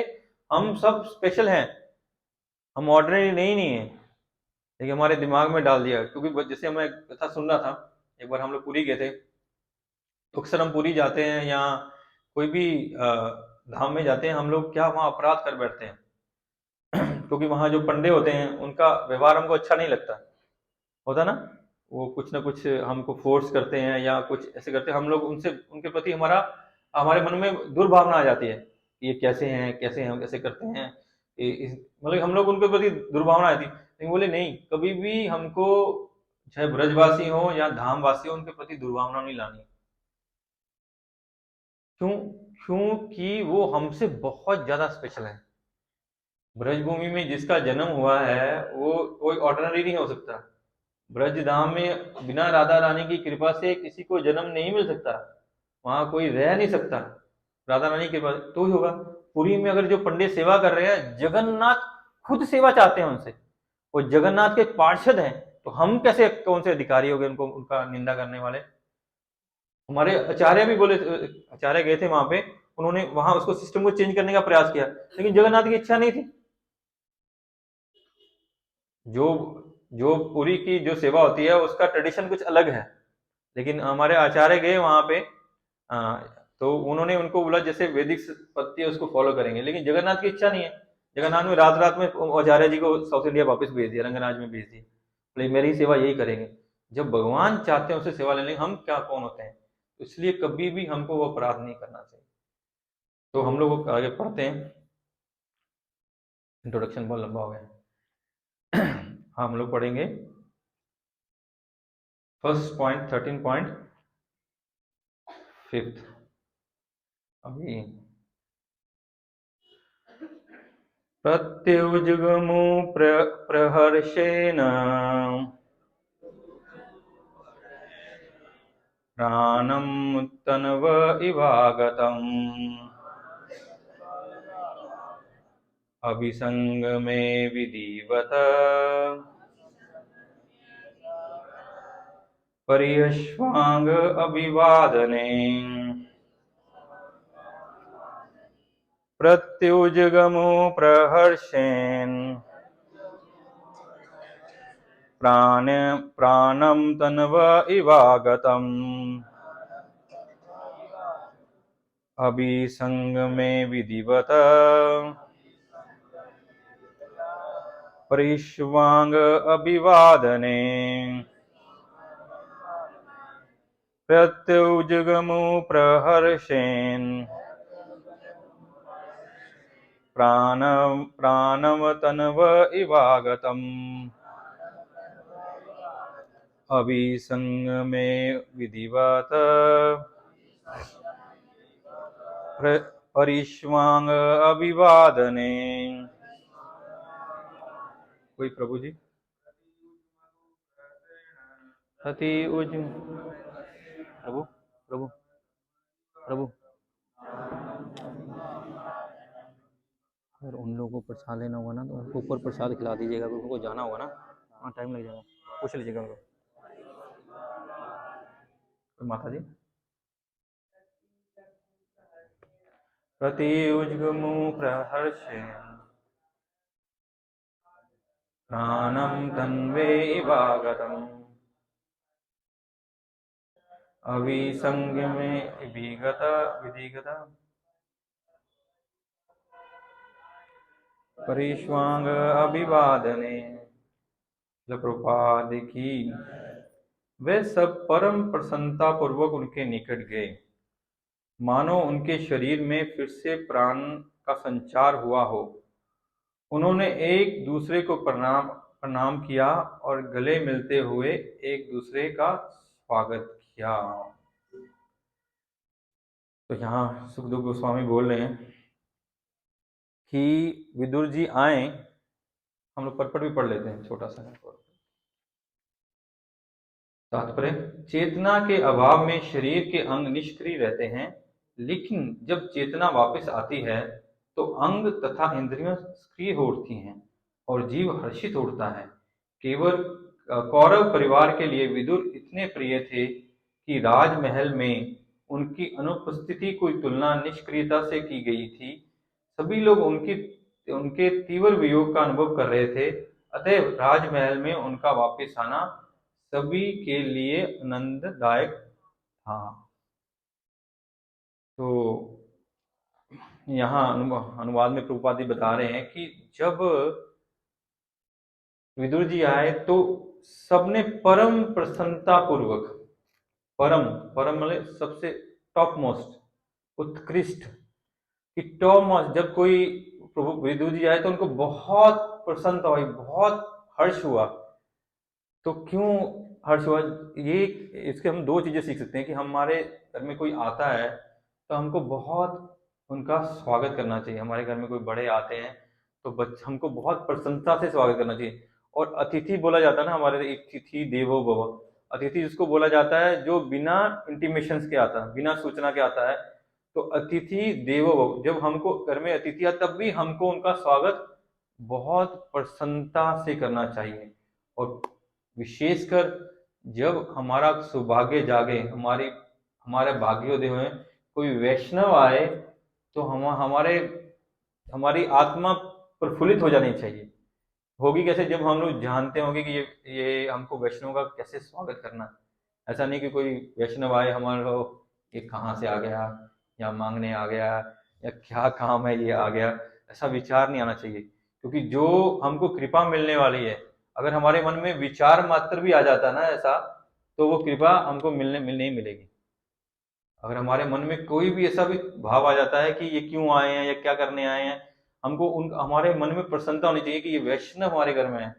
हम सब स्पेशल हैं, हम ऑर्डिनरी नहीं है, लेकिन हमारे दिमाग में डाल दिया। क्योंकि जैसे मैं कथा सुन रहा था, एक बार हम लोग पुरी गए थे, तो अक्सर हम पुरी जाते हैं या कोई भी धाम में जाते हैं, हम लोग क्या वहाँ अपराध कर बैठते हैं क्योंकि वहाँ जो पंडे होते हैं उनका व्यवहार हमको अच्छा नहीं लगता होता ना, वो कुछ ना कुछ हमको फोर्स करते हैं या कुछ ऐसे करते हैं, हम लोग उनसे उनके प्रति हमारे मन में दुर्भावना आ जाती है कि ये कैसे हैं कैसे करते हैं, मतलब हम लोग उनके प्रति दुर्भावना आती है। लेकिन बोले नहीं, कभी भी हमको चाहे ब्रजवासी हो या धामवासी हो, उनके प्रति दुर्भावना नहीं लानी। क्यों? क्योंकि वो हमसे बहुत ज्यादा स्पेशल है। ब्रजभूमि में जिसका जन्म हुआ है वो कोई ऑर्डिनरी नहीं हो सकता। ब्रज धाम में बिना राधा रानी की कृपा से किसी को जन्म नहीं मिल सकता, वहां कोई रह नहीं सकता। राधा रानी की कृपा तो ही होगा। पुरी में अगर जो पंडित सेवा कर रहे हैं, जगन्नाथ खुद सेवा चाहते हैं उनसे, वो जगन्नाथ के पार्षद हैं, तो हम कैसे कौन से अधिकारी हो गए उनको उनका निंदा करने वाले। हमारे आचार्य भी बोले, आचार्य गए थे वहां पे, उन्होंने वहां उसको सिस्टम को चेंज करने का प्रयास किया, लेकिन जगन्नाथ की इच्छा नहीं थी। जो जो पुरी की जो सेवा होती है उसका ट्रेडिशन कुछ अलग है, लेकिन हमारे आचार्य गए वहां पे, तो उन्होंने उनको बोला जैसे वैदिक पद्धति है उसको फॉलो करेंगे, लेकिन जगन्नाथ की इच्छा नहीं है। जगन्नाथ में रात रात में आचार्य जी को साउथ इंडिया वापस भेज दिया, रंगराज में भेज दिया, बोले मेरी सेवा यही करेंगे। जब भगवान चाहते हैं उससे सेवा लेने, हम क्या कौन होते हैं। इसलिए कभी भी हमको वो अपराध नहीं करना चाहिए। तो हम लोग आगे पढ़ते हैं, इंट्रोडक्शन बहुत लंबा हो गया। हम लोग पढ़ेंगे फर्स्ट पॉइंट 13.5 अभी। प्रत्युजगमु प्रहर्षेण प्राणं तन्व इवागतम् अभिसंगमे विधिवत परियश्वांग अभिवादने प्रत्युजगमु प्रहर्षेन् प्राणं तन्व इवागतम् अभिसंगमे विधिवत परिष्वांग अभिवादने प्रत्युजगमु प्रहर्षेन् प्राणं तन्व इवागतम् अभिसंगमे विधिवत परिष्वांग अभिवादने। कोई प्रभु जी अति उज प्रभु प्रभु प्रभु, अगर उन लोगों को प्रसाद लेना होगा ना तो उनको ऊपर प्रसाद खिला दीजिएगा, उनको जाना होगा ना, वहाँ टाइम लग जाएगा, पूछ लीजिएगा उनको। माता जी प्रति उज्गमु प्रहर्षे प्राणं तन्वे इवागतम् अभिसंगमे विधिगत परिष्वांग अभिवादने। प्रभुपाद की वे सब परम प्रसन्नता पूर्वक उनके निकट गए, मानो उनके शरीर में फिर से प्राण का संचार हुआ हो। उन्होंने एक दूसरे को प्रणाम किया और गले मिलते हुए एक दूसरे का स्वागत किया। तो यहाँ सुखदेव गोस्वामी बोल रहे हैं कि विदुर जी आए, हम लोग परपट भी पढ़ लेते हैं छोटा सा। तात्पर्य, चेतना के अभाव में शरीर के अंग निष्क्रिय रहते हैं, लेकिन जब चेतना वापस आती है तो अंग तथा इंद्रियां सक्रिय हो उठती हैं और जीव हर्षित उठता है। केवल कौरव परिवार के लिए विदुर इतने प्रिय थे कि राजमहल में उनकी अनुपस्थिति कोई तुलना निष्क्रियता से की गई थी। सभी लोग उनके तीव्र वियोग का अनुभव कर रहे थे, अतः राजमहल में उनका वापस आना सभी के लिए आनंददायक था। तो यहाँ अनुवाद में प्रभुपाद जी बता रहे हैं कि जब विदुर जी आए तो सबने परम प्रसन्नता पूर्वक, परम परम मतलब सबसे टॉप मोस्ट, उत्कृष्ट कि टॉप मोस्ट, जब कोई प्रभु विदुर जी आए तो उनको बहुत प्रसन्नता हुई, बहुत हर्ष हुआ। तो क्यों हर्ष हुआ? ये इसके हम दो चीजें सीख सकते हैं कि हमारे घर में कोई आता है तो हमको बहुत उनका स्वागत करना चाहिए। हमारे घर में कोई बड़े आते हैं तो हमको बहुत प्रसन्नता से स्वागत करना चाहिए। और अतिथि बोला जाता है ना, हमारे अतिथि देवो भव, अतिथि जिसको बोला जाता है जो बिना इंटीमेशंस के आता है, बिना सूचना के आता है, तो अतिथि देवो भव। जब हमको घर में अतिथि आते तब भी हमको उनका स्वागत बहुत प्रसन्नता से करना चाहिए। और विशेषकर जब हमारा सौभाग्य जागे, हमारे भाग्योदय में कोई वैष्णव आए तो हमारी आत्मा प्रफुल्लित हो जानी चाहिए। होगी कैसे? जब हम लोग जानते होंगे कि ये हमको वैष्णव का कैसे स्वागत करना है। ऐसा नहीं कि कोई वैष्णव आए हमारे को, ये कहाँ से आ गया, या मांगने आ गया, या क्या काम है ये आ गया, ऐसा विचार नहीं आना चाहिए। क्योंकि जो हमको कृपा मिलने वाली है, अगर हमारे मन में विचार मात्र भी आ जाता ना ऐसा, तो वो कृपा हमको नहीं मिलेगी। अगर हमारे मन में कोई भी ऐसा भी भाव आ जाता है कि ये क्यों आए हैं या क्या करने आए हैं, हमको हमारे मन में प्रसन्नता होनी चाहिए कि ये वैष्णव हमारे घर में है,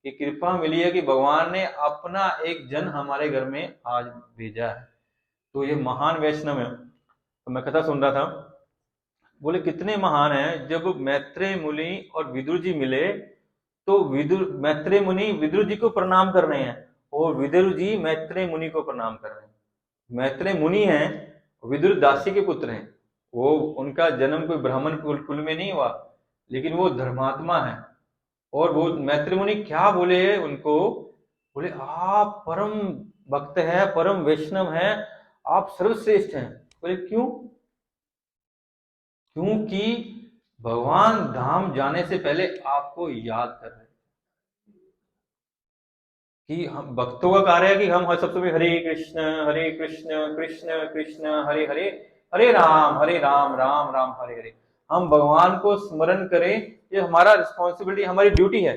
ये कृपा मिली है कि भगवान ने अपना एक जन हमारे घर में आज भेजा है, तो ये महान वैष्णव है। तो मैं कथा सुन रहा था, बोले कितने महान है। जब मैत्रेय मुनि और विदुर जी मिले तो मैत्रेय मुनि विदुर जी को प्रणाम कर रहे हैं और विदुर जी मैत्रेय मुनि को प्रणाम कर रहे हैं। मैत्रेय मुनि हैं, विदुर दासी के पुत्र हैं। वो उनका जन्म कोई ब्राह्मण कुल में नहीं हुआ, लेकिन वो धर्मात्मा है। और वो मैत्रेय मुनि क्या बोले उनको? बोले आप परम भक्त है, परम वैष्णव है, आप सर्वश्रेष्ठ हैं। बोले क्यों? क्योंकि भगवान धाम जाने से पहले आपको याद कर रहे हैं। कि हम भक्तों का कार्य है कि हम हर सबसे हरे कृष्ण कृष्ण कृष्ण हरे हरे, हरे राम राम राम हरे हरे, हम भगवान को स्मरण करें। ये हमारा रिस्पॉन्सिबिलिटी, हमारी ड्यूटी है,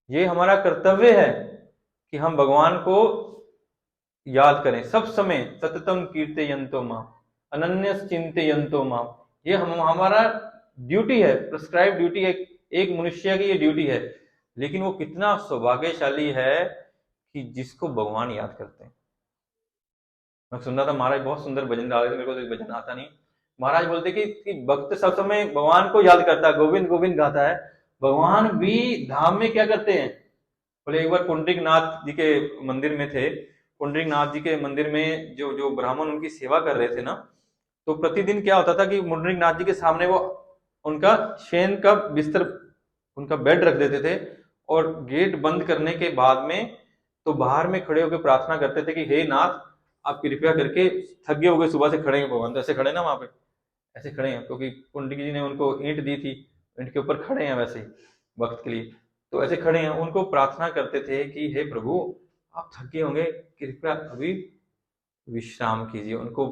ये हमारा कर्तव्य है कि हम भगवान को याद करें सब समय। सततम कीर्तयन्तो माम अनन्यस चिंतयन्तो माम, ये हमारा ड्यूटी है, प्रिस्क्राइब ड्यूटी है, एक मनुष्य की ये ड्यूटी है। लेकिन वो कितना सौभाग्यशाली है कि जिसको भगवान याद करते हैं। मैं सुन रहा था, महाराज बहुत सुंदर भजन गा रहे थे, मेरे को तो भजन आता नहीं। महाराज बोलते कि भक्त सब समय भगवान को याद करता है, गोविंद गोविंद गाता है। भगवान भी धाम में क्या करते हैं? बोले एक बार पुंडरीक नाथ जी के मंदिर में थे। पुंडरीक नाथ जी के मंदिर में जो ब्राह्मण उनकी सेवा कर रहे थे ना, तो प्रतिदिन क्या होता था कि पुंडरीक नाथ जी के सामने वो उनका शयन का बिस्तर, उनका बेड रख देते थे, और गेट बंद करने के बाद में तो बाहर में खड़े होकर प्रार्थना करते थे कि हे नाथ, आप कृपया करके, थक गए हो गए सुबह से खड़े हैं भगवान, तो ऐसे खड़े ना वहां पे, ऐसे खड़े हैं क्योंकि पुंडरीक जी ने उनको ईंट दी थी, ईंट के ऊपर खड़े हैं वैसे ही वक्त के लिए, तो ऐसे खड़े हैं। उनको प्रार्थना करते थे कि हे प्रभु, आप थके होंगे, कृपया अभी विश्राम कीजिए। उनको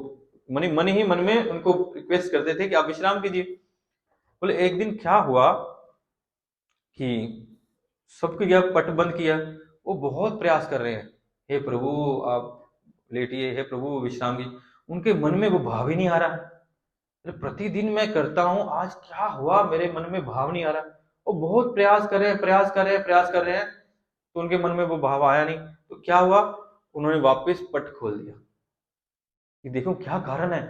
मन ही मन में उनको रिक्वेस्ट करते थे कि आप विश्राम कीजिए। बोले एक दिन क्या हुआ कि सबको यह पट बंद किया, वो बहुत प्रयास कर रहे हैं, हे प्रभु आप लेटिए, हे प्रभु विश्राम कीजिए। उनके मन में वो भाव ही नहीं आ रहा। अरे प्रतिदिन मैं करता हूं, आज क्या हुआ मेरे मन में भाव नहीं आ रहा। वो बहुत प्रयास कर रहे हैं, प्रयास कर रहे हैं, तो उनके मन में वो भाव आया नहीं। तो क्या हुआ? उन्होंने वापस पट खोल दिया कि देखो क्या कारण है।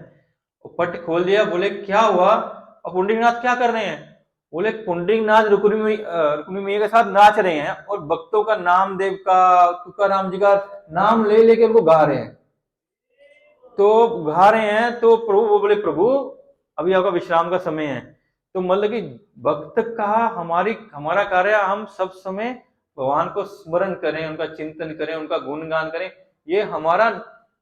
वो पट खोल दिया। बोले क्या हुआ? और पुंडरीकनाथ क्या कर रहे हैं? बोले पुंडरीकनाथ रुक्मिणी मैया के साथ नाच रहे हैं और भक्तों का, नामदेव का, तुकाराम जी का नाम ले लेके उनको गा रहे हैं। तो गा रहे हैं तो प्रभु, वो बोले प्रभु अभी आपका विश्राम का समय है। तो मतलब कि भक्त का हमारा कार्य, हम सब समय भगवान को स्मरण करें, उनका चिंतन करें, उनका गुणगान करें। ये हमारा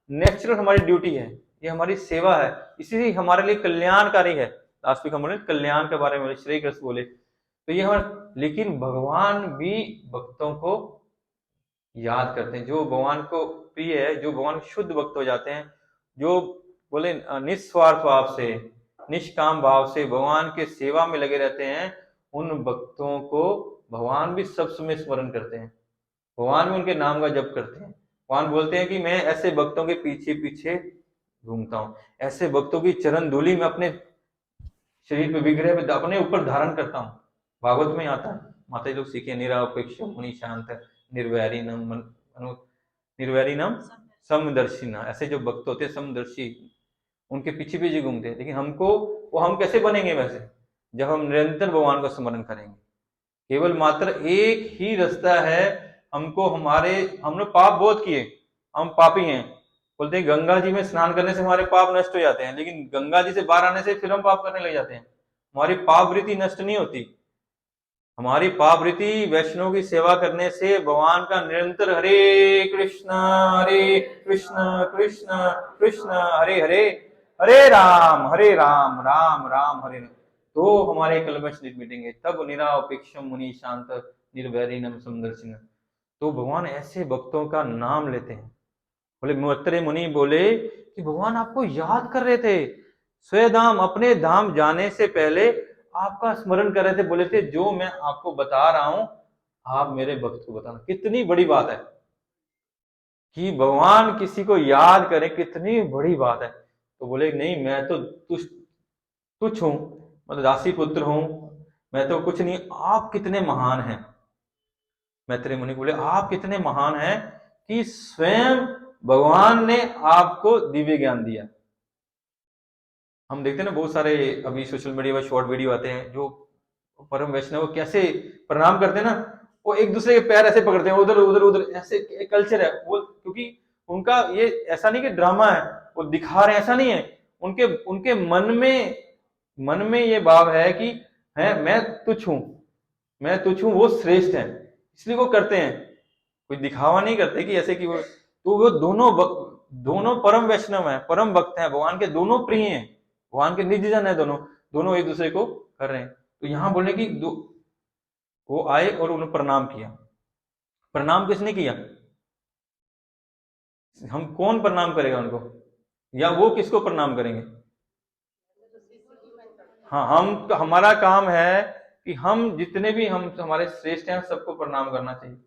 नेचुरल, हमारी ड्यूटी है। ये हमारी सेवा है, इसीलिए हमारे लिए कल्याणकारी है। लास्ट वीक हम बोले कल्याण के बारे में श्री कृष्ण बोले, तो ये हमारे, लेकिन भगवान भी भक्तों को याद करते हैं, जो भगवान को प्रिय है, जो भगवान शुद्ध भक्त हो जाते हैं, जो बोले निस्वार्थ भाव से, निष्काम भाव से भगवान के सेवा में लगे रहते हैं, उन भक्तों को भगवान भी सब समय स्मरण करते हैं, भगवान भी उनके नाम का जप करते हैं। भगवान बोलते हैं कि मैं ऐसे भक्तों के पीछे पीछे घूमता हूं, ऐसे भक्तों की चरण धूलि में अपने शरीर पे विग्रह पे अपने ऊपर धारण करता हूँ। भागवत में आता है, माता जी लोग सीखे, निरापेक्ष मुनि शांत निर्वैरी नम समदर्शिना, ऐसे जो भक्त होते हैं समदर्शी, उनके पीछे पीछे घूमते हैं। लेकिन हमको, वो हम कैसे बनेंगे वैसे, जब हम निरंतर भगवान का स्मरण करेंगे। केवल मात्र एक ही रास्ता है, हमको हमने पाप बहुत किए, हम पापी हैं। बोलते हैं गंगा जी में स्नान करने से हमारे पाप नष्ट हो जाते हैं, लेकिन गंगा जी से बाहर आने से फिर हम पाप करने लग जाते हैं। हमारी पाप वृत्ति नष्ट नहीं होती। हमारी पाप वृत्ति वैष्णव की सेवा करने से, भगवान का निरंतर हरे कृष्ण कृष्ण कृष्ण हरे हरे, हरे राम राम राम हरे, तो हमारे कलमश मिटेंगे। तब निरापेक्षम मुनि शांत निर्वैरिणम समदर्शिनम, तो भगवान ऐसे भक्तों का नाम लेते हैं। बोले मैत्रेय मुनि बोले कि भगवान आपको याद कर रहे थे, स्वधाम अपने धाम जाने से पहले आपका स्मरण कर रहे थे, बोले थे जो मैं आपको बता रहा हूं आप मेरे भक्त को बताना। कितनी बड़ी बात है कि भगवान किसी को याद करे, कितनी बड़ी बात है। तो बोले नहीं, मैं तो तुच्छ हूं, मतलब दासी पुत्र हूं, मैं तो कुछ नहीं, आप कितने महान हैं। मैत्रेय मुनि बोले आप कितने महान हैं कि स्वयं भगवान ने आपको दिव्य ज्ञान दिया। हम देखते हैं ना बहुत सारे अभी सोशल मीडिया पर शॉर्ट वीडियो आते हैं, जो परम वैष्णव कैसे प्रणाम करते हैं ना, वो एक दूसरे के पैर ऐसे पकड़ते हैं, उधर उधर उधर, ऐसे एक कल्चर है वो, क्योंकि उनका ये ऐसा नहीं कि ड्रामा है, वो दिखा रहे हैं, ऐसा नहीं है। उनके उनके मन में ये भाव है कि है मैं तुच्छ हूं, मैं तुच्छ हूं, वो श्रेष्ठ है, इसलिए वो करते हैं। कोई दिखावा नहीं करते कि ऐसे कि वो, तो वो दोनों परम वैष्णव हैं, परम भक्त हैं, भगवान के दोनों प्रिय हैं, भगवान के निज जन है, दोनों एक दूसरे को कर रहे हैं। तो यहां बोले कि वो आए और उन्हें प्रणाम किया। प्रणाम किसने किया? हम कौन प्रणाम करेगा उनको, या वो किसको प्रणाम करेंगे? हाँ, हमारा काम है कि हम जितने भी हम हमारे श्रेष्ठ हैं सबको प्रणाम करना चाहिए।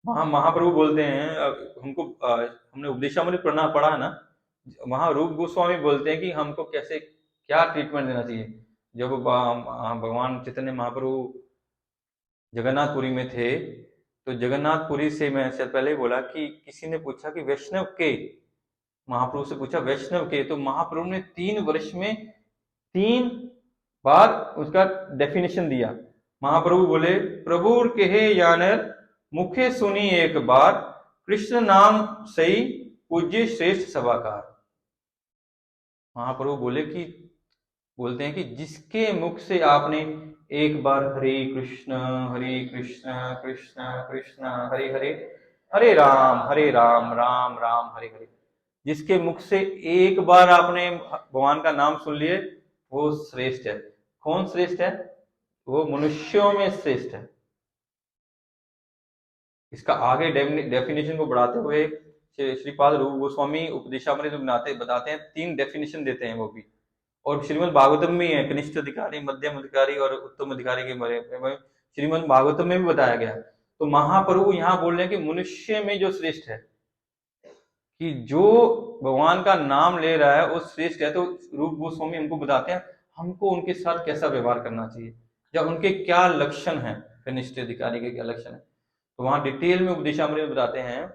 महाप्रभु बोलते हैं, हमने उपदेशामृत पढ़ा है ना, वहां रूप गोस्वामी बोलते हैं कि हमको कैसे क्या ट्रीटमेंट देना चाहिए। जब भगवान चैतन्य महाप्रभु जगन्नाथपुरी में थे, तो जगन्नाथपुरी से मैं इससे पहले बोला कि किसी ने पूछा कि वैष्णव के, महाप्रभु से पूछा वैष्णव के, तो महाप्रभु ने 3 वर्ष में 3 बार उसका डेफिनेशन दिया। महाप्रभु बोले प्रभु कहे यानर मुखे सुनी एक बार, कृष्ण नाम सही पूज्य श्रेष्ठ सभाकार। महाप्रभु बोलते हैं कि जिसके मुख से आपने एक बार हरे कृष्ण कृष्ण कृष्ण हरे हरे, हरे राम राम राम हरे हरे, जिसके मुख से एक बार आपने भगवान का नाम सुन लिए, वो श्रेष्ठ है। कौन श्रेष्ठ है? वो मनुष्यों में श्रेष्ठ है। इसका आगे डेफिनेशन को बढ़ाते हुए श्रीपाद रूप गोस्वामी उपदेशामृत में बताते हैं, 3 डेफिनेशन देते हैं वो भी, और श्रीमद् भागवतम में है, कनिष्ठ अधिकारी, मध्यम अधिकारी और उत्तम अधिकारी के बारे में श्रीमद् भागवतम में भी बताया गया। तो महाप्रभु यहाँ बोल रहे हैं कि मनुष्य में जो श्रेष्ठ है, कि जो भगवान का नाम ले रहा है वो श्रेष्ठ है। तो रूप गोस्वामी हमको बताते हैं हमको उनके साथ कैसा व्यवहार करना चाहिए, या उनके क्या लक्षण है, कनिष्ठ अधिकारी के क्या लक्षण है। तो वहां डिटेल में उपदेशामृत में बताते हैं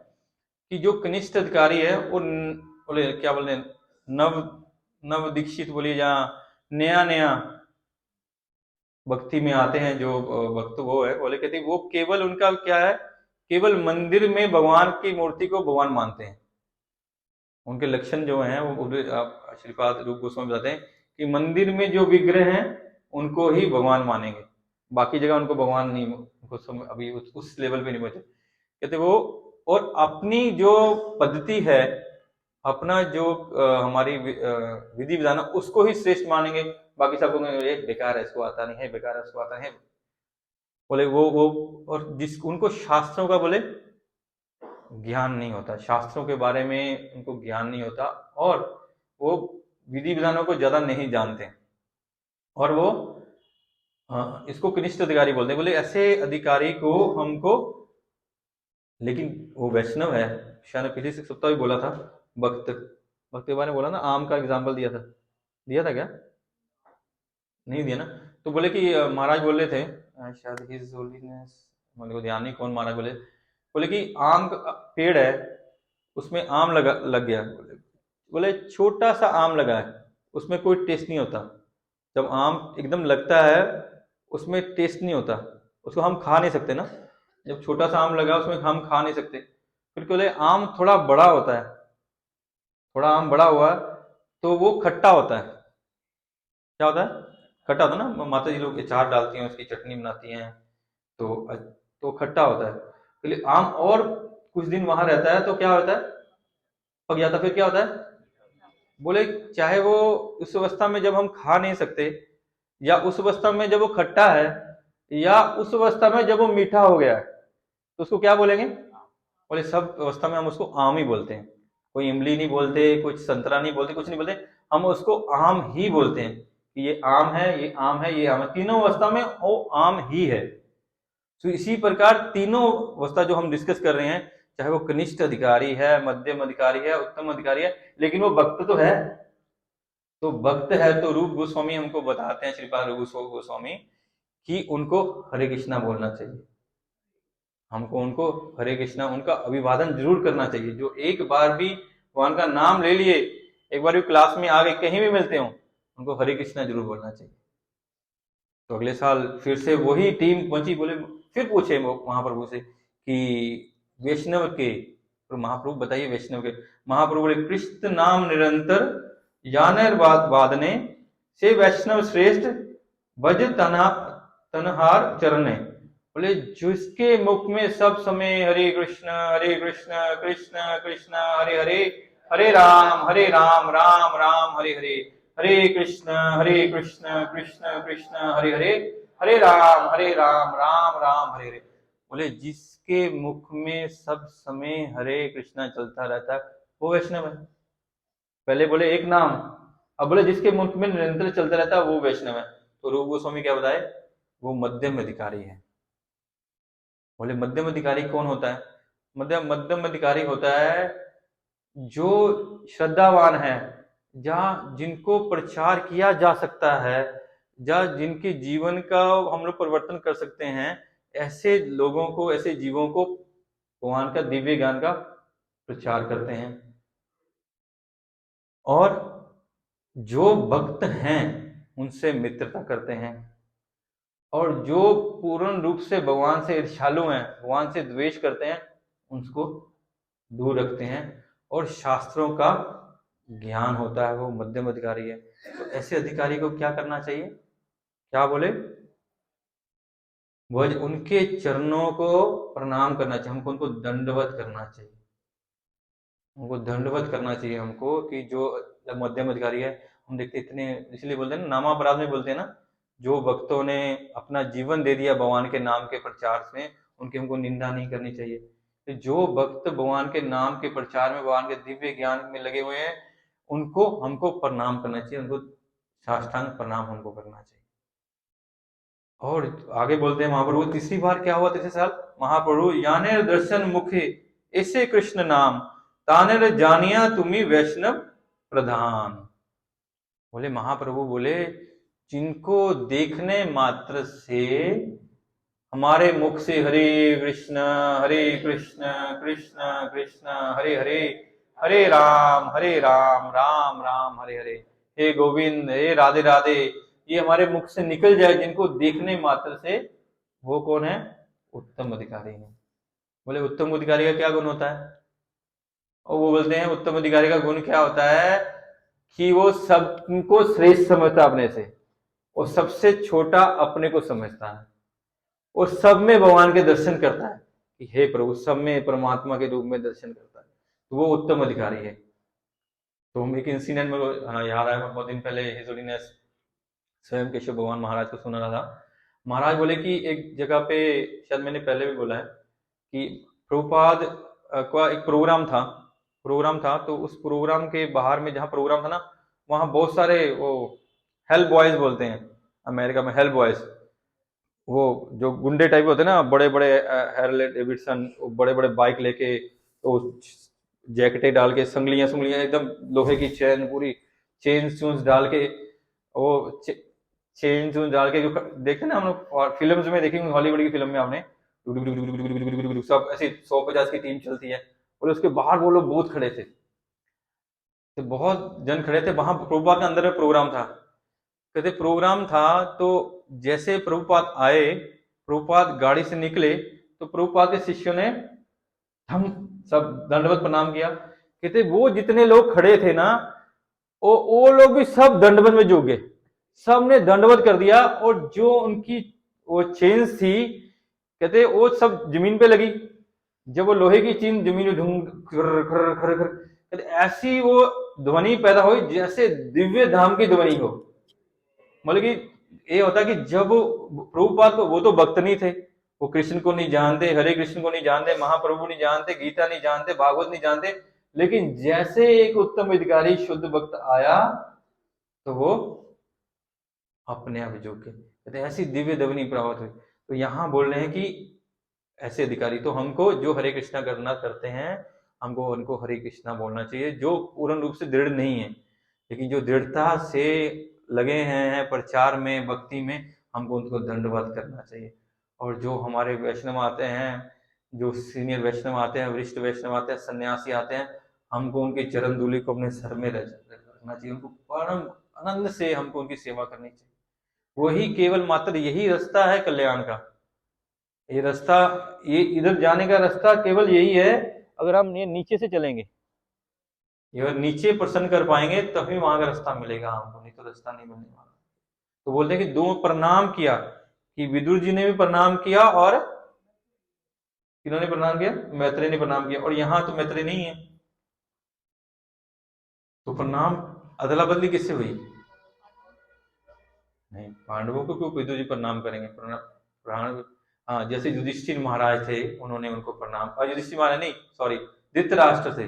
कि जो कनिष्ठ अधिकारी है वो बोले क्या बोलते हैं, नव दीक्षित बोलिए, या नया भक्ति में आते हैं जो भक्त, वो है बोले, कहते वो केवल उनका क्या है, केवल मंदिर में भगवान की मूर्ति को भगवान मानते हैं। उनके लक्षण जो हैं वो श्रीपाद रूप गोस्वामी बताते हैं कि मंदिर में जो विग्रह हैं उनको ही भगवान मानेंगे, बाकी जगह उनको भगवान नहीं, उनको अभी उस लेवल पे नहीं पहुंचे। कहते वो, और अपनी जो पद्धति है, अपना जो हमारी विधि विधान है उसको ही श्रेष्ठ मानेंगे, बाकी सबको कहेंगे, ये बेकार है, इसको आता नहीं है, बेकार है, इसको आता नहीं है, बोले वो। और जिस उनको शास्त्रों का बोले ज्ञान नहीं होता, शास्त्रों के बारे में उनको ज्ञान नहीं होता, और वो विधि विधानों को ज्यादा नहीं जानते, और वो इसको कनिष्ठ अधिकारी बोलते हैं। बोले ऐसे अधिकारी को हमको, लेकिन वो वैष्णव है। शायद पिछले सप्ताह भी बोला था, भक्त भक्त के बारे में बोला ना, आम का एग्जाम्पल दिया था क्या? नहीं दिया ना। तो बोले कि महाराज बोल रहे थे, शायद हिज होलीनेस, मुझे को ध्यान नहीं कौन महाराज बोले कि आम का पेड़ है, उसमें आम लग गया। बोले छोटा सा आम लगा है, उसमें कोई टेस्ट नहीं होता। जब आम एकदम लगता है उसमें टेस्ट नहीं होता, उसको हम खा नहीं सकते ना। जब छोटा सा आम लगा उसमें हम खा नहीं सकते। फिर बोले आम थोड़ा बड़ा होता है, थोड़ा आम बड़ा हुआ तो वो खट्टा होता है। क्या होता है? खट्टा होता है ना। माता जी लोग अचार डालती हैं, उसकी चटनी बनाती हैं, तो खट्टा होता है। तो आम और कुछ दिन वहां रहता है तो क्या होता है? पक जाता है। फिर क्या होता है? बोले चाहे वो उस अवस्था में जब हम खा नहीं सकते, या उस अवस्था में जब वो खट्टा है, या उस अवस्था में जब वो मीठा हो गया है, तो उसको क्या बोलेंगे? बोले सब अवस्था में हम उसको आम ही बोलते हैं। कोई इमली नहीं बोलते, कुछ संतरा नहीं बोलते, कुछ नहीं बोलते, हम उसको आम ही बोलते हैं कि ये आम है, ये आम है, ये आम है। तीनों अवस्था में वो आम ही है। तो इसी प्रकार तीनों अवस्था जो हम डिस्कस कर रहे हैं, चाहे वो कनिष्ठ अधिकारी है, मध्यम अधिकारी है, उत्तम अधिकारी है, लेकिन वो भक्त तो है। तो भक्त है तो रूप गोस्वामी हमको बताते हैं, श्रीपाद रूप गोस्वामी, कि उनको हरे कृष्णा बोलना चाहिए। हमको उनको हरे कृष्णा, उनका अभिवादन जरूर करना चाहिए। जो एक बार भी भगवान का नाम ले लिए, एक बार भी क्लास में आगे कहीं भी मिलते हो, उनको हरे कृष्णा जरूर बोलना चाहिए। तो अगले साल फिर से वही टीम पहुंची, बोले फिर पूछे वो महाप्रभु से कि वैष्णव के, तो महाप्रभु बताइए वैष्णव के। महाप्रभु बोले कृष्ण नाम निरंतर यानर वादने से वैष्णव श्रेष्ठ भज तनहार चरणे। बोले जिसके मुख में सब समय हरे कृष्ण कृष्ण कृष्ण हरे हरे, हरे राम राम हरे हरे, हरे कृष्ण कृष्ण कृष्ण हरे हरे, हरे राम राम हरे हरे। बोले जिसके मुख में सब समय हरे कृष्णा चलता रहता है वो वैष्णव है। पहले बोले एक नाम, अब बोले जिसके मुख में निरंतर चलता रहता है वो वैष्णव है। तो रूप गोस्वामी क्या बताए? वो मध्यम अधिकारी है। बोले मध्यम अधिकारी कौन होता है? मध्यम अधिकारी होता है जो श्रद्धावान है, जहाँ जिनको प्रचार किया जा सकता है, जहाँ जिनके जीवन का हम लोग परिवर्तन कर सकते हैं, ऐसे लोगों को, ऐसे जीवों को भगवान का दिव्य ज्ञान का प्रचार करते हैं। और जो भक्त हैं उनसे मित्रता करते हैं, और जो पूर्ण रूप से भगवान से ईर्ष्यालु हैं, भगवान से द्वेष करते हैं, उनको दूर रखते हैं। और शास्त्रों का ज्ञान होता है, वो मध्यम अधिकारी है। तो ऐसे अधिकारी को क्या करना चाहिए? क्या बोले? वो उनके चरणों को प्रणाम करना चाहिए, हमको उनको दंडवत करना चाहिए, उनको दंडवत करना चाहिए हमको। कि जो मध्यम अधिकारी है, हम देखते इतने, इसलिए बोलते हैं ना, नामापराध में बोलते हैं ना, जो भक्तों ने अपना जीवन दे दिया भगवान के नाम के प्रचार में, उनकी हमको निंदा नहीं करनी चाहिए। तो जो भक्त भगवान के नाम के प्रचार में, भगवान के दिव्य ज्ञान में लगे हुए हैं, उनको हमको प्रणाम करना चाहिए, उनको साष्टांग प्रणाम हमको करना चाहिए। और आगे बोलते हैं महाप्रभु, तीसरी बार क्या हुआ? तीसरे साल महाप्रभु यानेर दर्शन मुखे ऐसे कृष्ण नाम, तानेर जानिया तुम्ही वैष्णव प्रधान। बोले महाप्रभु बोले जिनको देखने मात्र से हमारे मुख से हरे कृष्ण कृष्ण कृष्ण हरे हरे, हरे राम राम हरे हरे, हे गोविंद, हे राधे राधे, ये हमारे मुख से निकल जाए, जिनको देखने मात्र से, वो कौन है? उत्तम अधिकारी है। बोले उत्तम अधिकारी का क्या गुण होता है? और वो बोलते हैं उत्तम अधिकारी का गुण क्या होता है? कि वो सबको श्रेष्ठ समझता अपने से, और सबसे छोटा अपने को समझता है, और सब में भगवान के दर्शन करता है कि हे प्रभु, सब में परमात्मा के रूप में दर्शन करता है। तो वो उत्तम अधिकारी है। तो एक इंसिडेंट में याद आया, बहुत दिन पहले हिज होलीनेस स्वयं केशव भगवान महाराज को सुना रहा था। महाराज बोले कि एक जगह पे, शायद मैंने पहले भी बोला है, कि प्रभुपाद का एक प्रोग्राम था। तो उस प्रोग्राम के बाहर में जहाँ प्रोग्राम था ना, वहाँ बहुत सारे वो हेल बॉयज बोलते हैं अमेरिका में, हेल बॉयज, वो जो गुंडे टाइप होते हैं ना, बड़े बड़े हैरले डेविडसन, बड़े बड़े बाइक लेके, तो जैकेटें डाल के, संगलियां संगलियां एकदम लोहे की चेन, पूरी चेन चून्स डाल के, वो चेन चून्स डाल के, जो देखते हैं ना हम लोग फिल्म्स में, देखेंगे हॉलीवुड की फिल्म में आपने, सब ऐसे 150 की टीम चलती है, और उसके बाहर वो लोग बहुत खड़े थे, तो बहुत जन खड़े थे वहां। प्रभुपाद के अंदर में प्रोग्राम था, कहते प्रोग्राम था, तो जैसे प्रभुपाद आए, प्रभुपाद गाड़ी से निकले, तो प्रभुपाद के शिष्यों ने हम सब दंडवत प्रणाम किया। कहते वो जितने लोग खड़े थे ना, वो लोग भी सब दंडवत में झुक गए, सब ने दंडवत कर दिया, और जो उनकी वो चेन्स थी, कहते वो सब जमीन पे लगी। जब वो लोहे की चेन जमीन में ढूंढ खर खर खर खर, कहते ऐसी वो ध्वनि पैदा हुई जैसे दिव्य धाम की ध्वनि हो। मतलब कि ये होता कि जब प्रभुपाद को, वो तो भक्त नहीं थे, वो कृष्ण को नहीं जानते, हरे कृष्ण को नहीं जानते, महाप्रभु नहीं जानते, गीता नहीं जानते, भागवत नहीं जानते, लेकिन जैसे एक उत्तम अधिकारी शुद्ध भक्त आया, तो वो अपने आप झुक गए, कहते ऐसी दिव्य ध्वनि प्राप्त हुई। तो यहाँ बोल रहे हैं कि ऐसे अधिकारी, तो हमको जो हरे कृष्णा करना करते हैं, हमको उनको हरे कृष्णा बोलना चाहिए, जो पूर्ण रूप से दृढ़ नहीं है, लेकिन जो दृढ़ता से लगे हैं प्रचार में, भक्ति में, हमको उनको दंडवत करना चाहिए। और जो हमारे वैष्णव आते हैं, जो सीनियर वैष्णव आते हैं, वरिष्ठ वैष्णव आते हैं, सन्यासी आते हैं, हमको उनकी चरण धूलि को अपने सर में रखना चाहिए, उनको परम आनंद से हमको उनकी सेवा करनी चाहिए। वही केवल मात्र यही रास्ता है कल्याण का। ये रास्ता, ये इधर जाने का रास्ता केवल यही है, अगर हम ये नीचे से चलेंगे, ये नीचे प्रसन्न कर पाएंगे, तभी वहां का रास्ता मिलेगा हमको, नहीं तो रास्ता नहीं मिलने वाला। तो बोलते हैं कि दो प्रणाम किया, कि विदुर जी ने भी प्रणाम किया, और किन्होंने प्रणाम किया, मैत्रेय ने प्रणाम किया, और यहाँ तो मैत्रेय नहीं है, तो प्रणाम अदला बदली किससे हुई? नहीं, पांडवों को क्यों विदुर जी प्रणाम करेंगे? प्रणाम, हाँ, जैसे युधिष्ठिर महाराज थे, उन्होंने उनको प्रणाम, युधिष्ठिर महाराज नहीं, सॉरी, धृतराष्ट्र थे,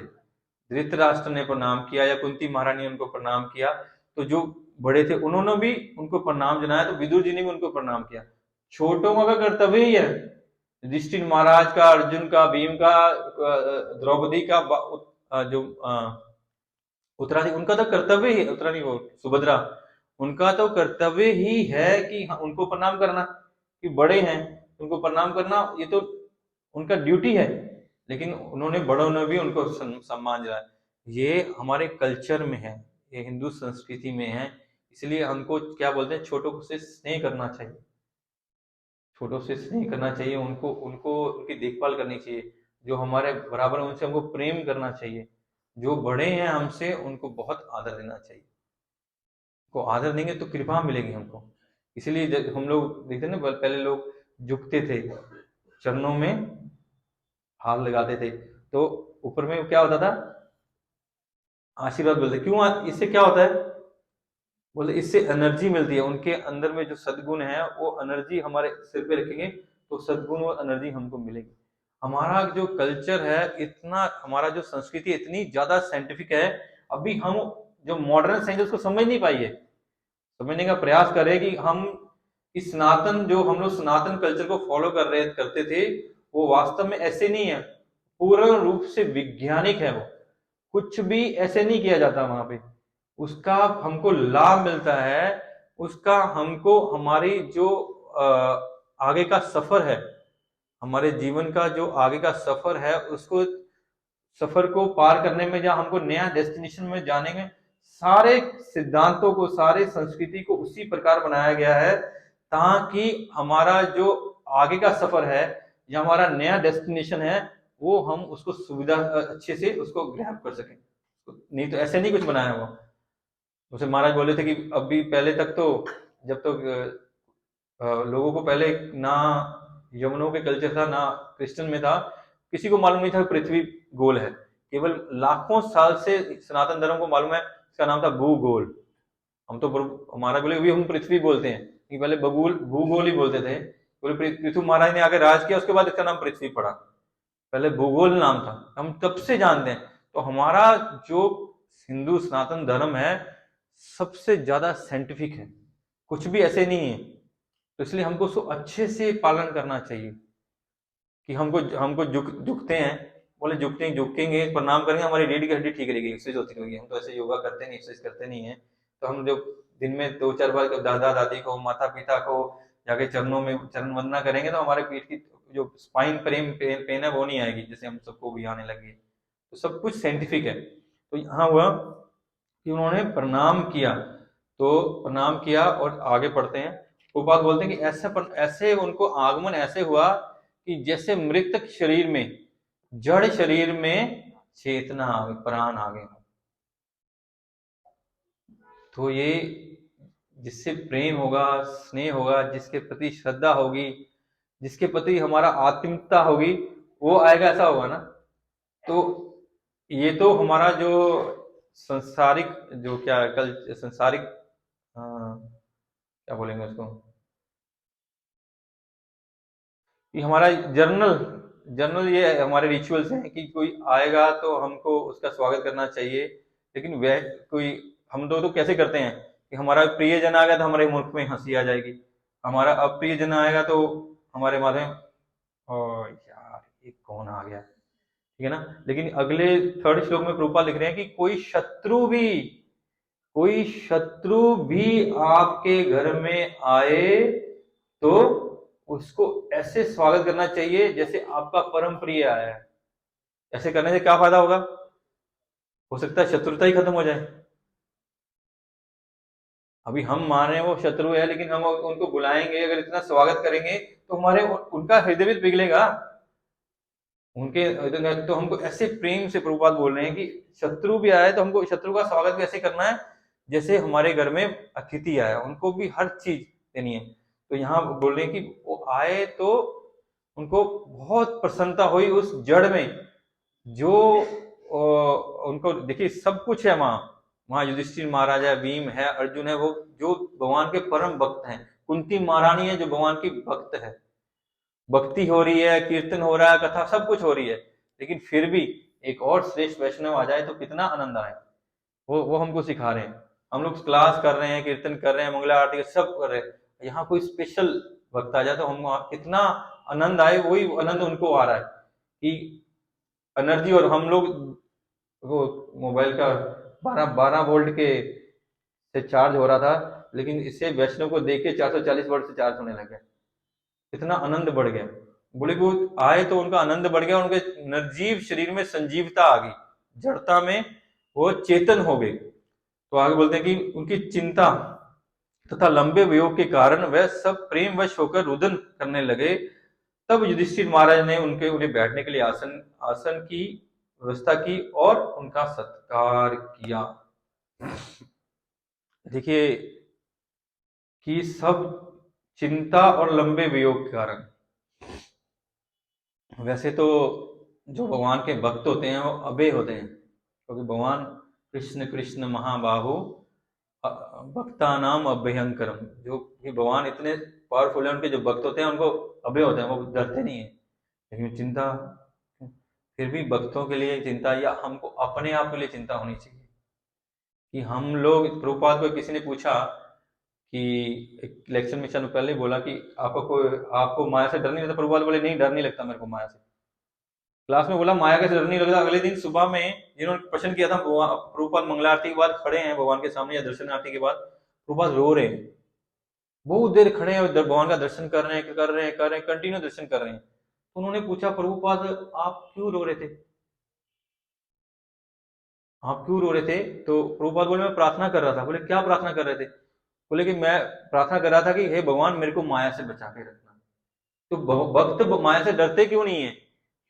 धृतराष्ट्र ने प्रणाम किया, या कुंती महारानी ने उनको प्रणाम किया, तो जो बड़े थे उन्होंने भी उनको प्रणाम जनाया, तो विदुर जी ने भी उनको प्रणाम किया। छोटों का कर्तव्य ही है, युधिष्ठिर महाराज का, अर्जुन का, भीम का, द्रौपदी का, जो उत्तराधि, उनका तो कर्तव्य ही, उत्तराधि वो सुभद्रा, उनका तो कर्तव्य ही है कि उनको प्रणाम करना, कि बड़े हैं उनको प्रणाम करना, ये तो उनका ड्यूटी है। लेकिन उन्होंने, बड़ों ने भी उनको सम्मान दिया। ये हमारे कल्चर में है, ये हिंदू संस्कृति में है, इसलिए हमको क्या बोलते हैं, छोटों से स्नेह करना चाहिए, छोटों से स्नेह करना चाहिए, उनको उनको उनकी देखभाल करनी चाहिए, जो हमारे बराबर है उनसे हमको प्रेम करना चाहिए, जो बड़े हैं हमसे उनको बहुत आदर देना चाहिए, को आदर देंगे तो कृपा मिलेगी हमको। इसलिए हम लोग देखते ना, पहले लोग झुकते थे, चरणों में हाथ लगाते थे, तो ऊपर में क्या होता था, आशीर्वाद मिलते। क्यों? इससे क्या होता है, बोले इससे एनर्जी मिलती है, उनके अंदर में जो सद्गुण है, वो एनर्जी हमारे सिर पे रखेंगे, तो सद्गुण और एनर्जी हमको मिलेगी। हमारा जो कल्चर है इतना, हमारा जो संस्कृति इतनी ज्यादा साइंटिफिक है, अभी हम जो मॉडर्न साइंस उसको समझ नहीं पाई है, समझने का प्रयास करें कि हम इस सनातन, जो हम लोग सनातन कल्चर को फॉलो करते थे, वो वास्तव में ऐसे नहीं है, पूर्ण रूप से वैज्ञानिक है। वो कुछ भी ऐसे नहीं किया जाता वहां पे, उसका हमको लाभ मिलता है, उसका हमको, हमारी जो आगे का सफर है, हमारे जीवन का जो आगे का सफर है, उसको, सफर को पार करने में, या हमको नया डेस्टिनेशन में जाने में, सारे सिद्धांतों को, सारे संस्कृति को उसी प्रकार बनाया गया है, ताकि हमारा जो आगे का सफर है, या हमारा नया डेस्टिनेशन है, वो हम उसको सुविधा अच्छे से उसको ग्रैब कर सकें। नहीं तो ऐसे नहीं कुछ बनाया हुआ। उसे महाराज बोले थे कि अभी पहले तक तो, जब तक लोगों को पहले ना यवनों के कल्चर था, ना क्रिश्चियन में था, किसी को मालूम नहीं था पृथ्वी गोल है, केवल लाखों साल से सनातन धर्म को मालूम है, इसका नाम था भूगोल। हम तो हमारा बोले भी हम पृथ्वी बोलते हैं, कि पहले भूगोल भूगोल ही बोलते थे। बोले पृथ्वी महाराज ने आके राज किया, उसके बाद इसका नाम पृथ्वी पड़ा, पहले भूगोल नाम था। हम तब से जानते हैं। तो हमारा जो हिंदू सनातन धर्म है सबसे ज्यादा साइंटिफिक है, कुछ भी ऐसे नहीं है। तो इसलिए हमको उसको अच्छे से पालन करना चाहिए कि हमको हमको झुकते हैं, बोले झुकेंगे प्रणाम करेंगे, हमारी रीढ़ की हड्डी ठीक रहेगी, एक्सरसाइज होती रहेगी। हम तो ऐसे योगा करते नहीं, एक्सरसाइज करते नहीं है। तो हम जो दिन में 2-4 बार दादा दादी को, माता पिता को जाके चरणों में चरण वंदना करेंगे तो हमारे पीठ की जो स्पाइन पेन है वो नहीं आएगी, जैसे हम सबको भी आने लगी। तो सब कुछ साइंटिफिक है। तो यहाँ हुआ कि उन्होंने प्रणाम किया, तो प्रणाम किया और आगे पढ़ते हैं। वो बात बोलते हैं कि ऐसे उनको आगमन ऐसे हुआ कि जैसे मृतक शरीर में, जड़ शरीर में चेतना आ गई, प्राण आ गए। तो ये जिससे प्रेम होगा, स्नेह होगा, जिसके प्रति श्रद्धा होगी, जिसके प्रति हमारा आत्मिकता होगी, वो आएगा, ऐसा होगा ना। तो ये तो हमारा जो संसारिक जो क्या कल संसारिक क्या बोलेंगे उसको, ये हमारा जर्नल ये हमारे रिचुअल्स हैं कि कोई आएगा तो हमको उसका स्वागत करना चाहिए। लेकिन वह कोई हम तो कैसे करते हैं कि हमारा प्रियजन आ गया तो हमारे मुख में हंसी आ जाएगी, हमारा अप्रियजन आएगा तो हमारे माथे ओ यार ये कौन आ गया, ठीक है ना। लेकिन अगले 3rd श्लोक में प्रभुपाद लिख रहे हैं कि कोई शत्रु भी आपके घर में आए तो उसको ऐसे स्वागत करना चाहिए जैसे आपका परम प्रिय आया है। ऐसे करने से क्या फायदा होगा, हो सकता है शत्रुता ही खत्म हो जाए। अभी हम मान रहे हैं वो शत्रु है, लेकिन हम उनको बुलाएंगे, अगर इतना स्वागत करेंगे तो हमारे उनका हृदय भी पिघलेगा उनके। तो हमको ऐसे प्रेम से प्रभुपाद बोल रहे हैं कि शत्रु भी आए तो हमको शत्रु का स्वागत भी ऐसे करना है जैसे हमारे घर में अतिथि आया, उनको भी हर चीज देनी है। तो यहाँ बोल रहे हैं कि वो आए तो उनको बहुत प्रसन्नता हुई उस जड़ में जो उनको देखिए सब कुछ है वहां युधिष्ठिर महाराज है, भीम है, अर्जुन है, वो जो भगवान के परम भक्त हैं। कुंती महारानी है जो भगवान की भक्त है, भक्ति हो रही है, कीर्तन हो रहा है, कथा सब कुछ हो रही है। लेकिन फिर भी एक और श्रेष्ठ वैष्णव आ जाए तो कितना आनंद आए, वो हमको सिखा रहे हैं। हम लोग क्लास कर रहे हैं, कीर्तन कर रहे हैं, मंगला आरती सब कर रहे हैं, यहाँ कोई स्पेशल भक्त आ जाए तो हम कितना आनंद आए, वही आनंद उनको आ रहा है कि एनर्जी। और हम लोग वो मोबाइल का 12 वोल्ट के से चार्ज हो रहा था, लेकिन इससे वैष्णव को देख के 440 वोल्ट से चार्ज होने लगे, इतना आनंद बढ़ गया। बोले वो आए तो उनका आनंद बढ़ गया, उनके निर्जीव शरीर में संजीवता आ गई, जड़ता में वो चेतन हो गए। तो आगे बोलते हैं कि उनकी चिंता तथा लंबे वियोग के कारण वह सब प्रेम वश होकर रुदन करने लगे। तब युधिष्ठिर महाराज ने उन्हें बैठने के लिए आसन की व्यवस्था की और उनका सत्कार किया। देखिए कि सब चिंता और लंबे वियोग के कारण, वैसे तो जो भगवान के भक्त होते हैं वो अभय होते हैं, क्योंकि भगवान कृष्ण कृष्ण महाबाहु भक्ता नाम अभयंकरम, जो कि भगवान इतने पावरफुल है, उनके जो भक्त होते हैं उनको अभय होते हैं, वो डरते नहीं है। लेकिन चिंता फिर भी भक्तों के लिए चिंता, या हमको अपने आप के लिए चिंता होनी चाहिए कि हम लोग। प्रभुपाद को किसी ने पूछा कि एक लेक्चर में चल पहले बोला कि आपको माया से डर नहीं लगता? प्रभुपाद बोले नहीं, डर नहीं लगता मेरे को माया से। क्लास में बोला माया का डर नहीं लगता। अगले दिन सुबह में जिन्होंने प्रश्न किया था, प्रभुपाद मंगला आरती के बाद खड़े हैं भगवान के सामने या दर्शन आरती के बाद, प्रभुपाद रो रहे हैं, बहुत देर खड़े हैं भगवान का दर्शन कर रहे हैं, कंटिन्यू दर्शन कर रहे हैं। तो उन्होंने पूछा प्रभुपाद आप क्यों रो रहे थे, आप क्यों रो रहे थे? तो प्रभुपाद बोले मैं प्रार्थना कर रहा था। बोले क्या प्रार्थना कर रहे थे? बोले कि मैं प्रार्थना कर रहा था कि हे भगवान मेरे को माया से बचा के रखना। तो भक्त माया से डरते क्यों नहीं है?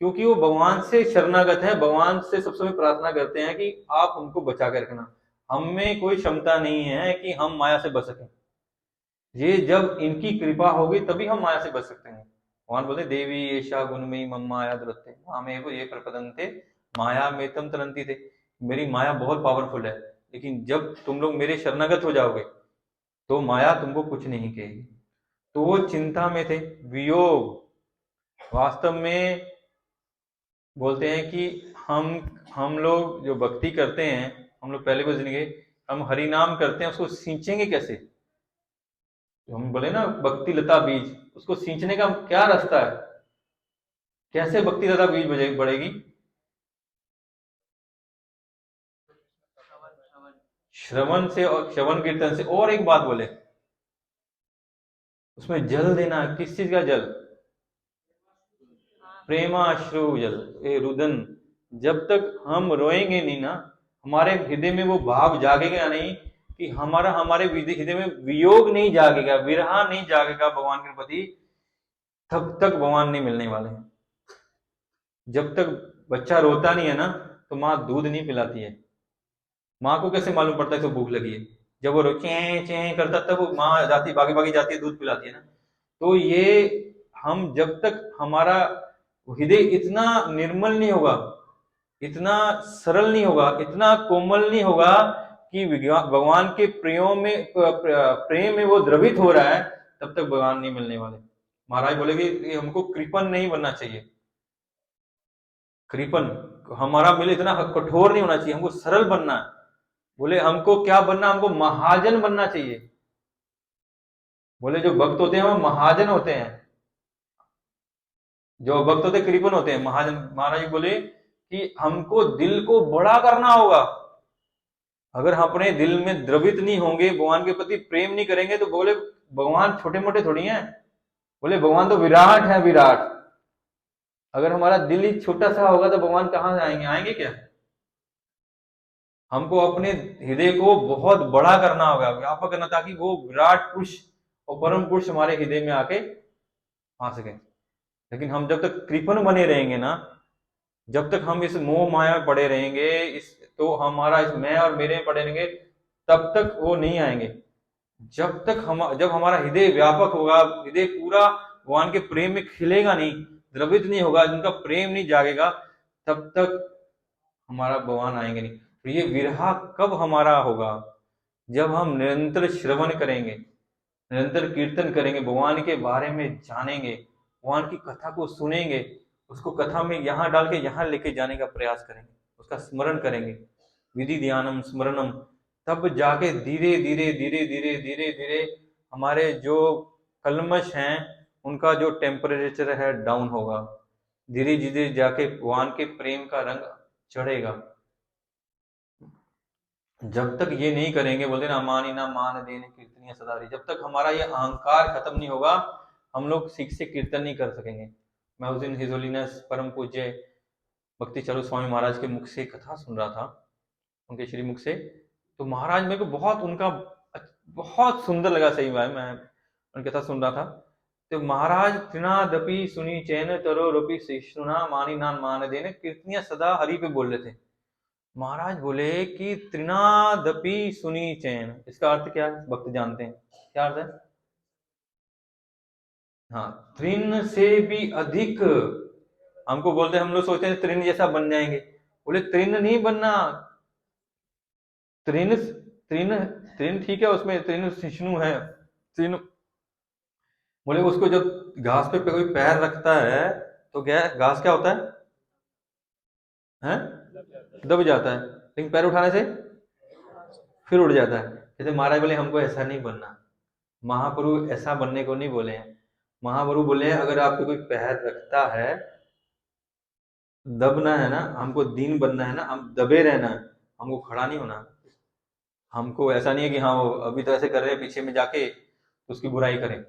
क्योंकि वो भगवान से शरणागत है, भगवान से सब समय प्रार्थना करते हैं कि आप उनको बचा के रखना। हम में कोई क्षमता नहीं है कि हम माया से बच सकें, ये जब इनकी कृपा होगी तभी हम माया से बच सकते हैं। भगवान बोलते देवी ऐशा गुणमयी मम माया दुरत्ते मामेव ये प्रपदन्ते माया में तम तरंती थे, मेरी माया बहुत पावरफुल है, लेकिन जब तुम लोग मेरे शरणागत हो जाओगे तो माया तुमको कुछ नहीं कहेगी। तो वो चिंता में थे, वियोग। वास्तव में बोलते हैं कि हम लोग जो भक्ति करते हैं, हम लोग पहले को जिंदगी हम हरि नाम करते हैं, उसको सींचेंगे कैसे? तो हम बोले ना भक्ति लता बीज, उसको सींचने का क्या रास्ता है? कैसे भक्ति लता बीज बढ़ेगी? श्रवण से, और श्रवण कीर्तन से। और एक बात बोले, उसमें जल देना, किस चीज का जल? प्रेमाश्रु जल, ए रुदन। जब तक हम रोएंगे नहीं ना, हमारे हृदय में वो भाव जागेगा नहीं कि हमारे हृदय में वियोग नहीं जागेगा, विरह नहीं जागेगा भगवान के प्रति, तब तक भगवान नहीं मिलने वाले। जब तक बच्चा रोता नहीं है ना, तो माँ दूध नहीं पिलाती है। माँ को कैसे मालूम पड़ता है कि भूख लगी है? जब वो चे चे करता तब वो माँ जाती, भागी भागी जाती है, दूध पिलाती है ना। तो ये हम जब तक हमारा हृदय इतना निर्मल नहीं होगा, इतना सरल नहीं होगा, इतना कोमल नहीं होगा कि भगवान के प्रेम में वो द्रवित हो रहा है, तब तक भगवान नहीं मिलने वाले। महाराज बोले कि हमको कृपण नहीं बनना चाहिए। कृपण हमारा मिले इतना कठोर नहीं होना चाहिए, हमको सरल बनना है। बोले हमको क्या बनना? हमको महाजन बनना चाहिए। बोले जो भक्त होते हैं वो महाजन होते हैं, जो भक्त होते कृपण होते हैं, महाजन। महाराज बोले कि हमको दिल को बड़ा करना होगा। अगर हम अपने दिल में द्रवित नहीं होंगे, भगवान के प्रति प्रेम नहीं करेंगे, तो बोले भगवान छोटे मोटे थोड़ी हैं। बोले भगवान तो विराट है, विराट। अगर हमारा दिल ही छोटा सा होगा तो भगवान कहां से आएंगे? आएंगे क्या? हमको अपने हृदय को बहुत बड़ा करना होगा, व्यापक करना, ताकि वो विराट पुरुष और परम पुरुष हमारे हृदय में आके आ सके। लेकिन हम जब तक कृपण बने रहेंगे ना, जब तक हम इस मोह माया में पड़े रहेंगे, इस तो हमारा इस मैं और मेरे में पड़े रहेंगे, तब तक वो नहीं आएंगे। जब हमारा हृदय व्यापक होगा, हृदय पूरा भगवान के प्रेम में खिलेगा नहीं, द्रवित नहीं होगा, जिनका प्रेम नहीं जागेगा, तब तक हमारा भगवान आएंगे नहीं। तो ये विरहा कब हमारा होगा? जब हम निरंतर श्रवण करेंगे, निरंतर कीर्तन करेंगे, भगवान के बारे में जानेंगे, भगवान की कथा को सुनेंगे, उसको कथा में यहाँ डाल के यहाँ लेके जाने का प्रयास करेंगे, उसका स्मरण करेंगे, विधि ध्यानम स्मरणम। तब जाके धीरे धीरे धीरे धीरे धीरे धीरे हमारे जो कलमश हैं, उनका जो टेम्परेचर है डाउन होगा। धीरे धीरे जाके भगवान के प्रेम का रंग चढ़ेगा। जब तक ये नहीं करेंगे, बोलते ना मानी ना मान देने कीर्तनिया सदारी, जब तक हमारा ये अहंकार खत्म नहीं होगा, हम लोग ठीक से कीर्तन नहीं कर सकेंगे। मैं उस दिन हिज होलीनेस परम पूज्य भक्ति चारू स्वामी महाराज के मुख से कथा सुन रहा था, उनके श्री मुख से। तो महाराज मेरे को बहुत उनका बहुत सुंदर लगा। सही बात, मैं उनकी कथा सुन रहा था तो महाराज त्रिनादपि सुनी चैन तरो रूपी शिष्णुना मानी नान मान देने कीर्तनिया सदा हरि पे बोल रहे थे। महाराज बोले कि त्रिनादपि सुनी चैन, इसका अर्थ क्या है? भक्त जानते हैं क्या अर्थ है? हाँ, तृण से भी अधिक। हमको बोलते हैं, हम लोग सोचते हैं तृण जैसा बन जाएंगे। बोले तृण नहीं बनना। तृण तृण तृण ठीक है, उसमें तृण शिष्णु है। तृण बोले उसको जब घास पे कोई पैर रखता है तो क्या घास क्या होता है? दब जाता है, लेकिन पैर उठाने से फिर उड़ जाता है। जैसे महाराज बोले हमको ऐसा नहीं बनना। महाप्रभु ऐसा बनने को नहीं बोले हैं। महाप्रभु बोले अगर आपको कोई पैर रखता है, दबना है ना, हमको दीन बनना है ना, हम दबे रहना है, हमको खड़ा नहीं होना। हमको ऐसा नहीं है कि हाँ वो अभी तो ऐसे कर रहे हैं, पीछे में जाके उसकी बुराई करें।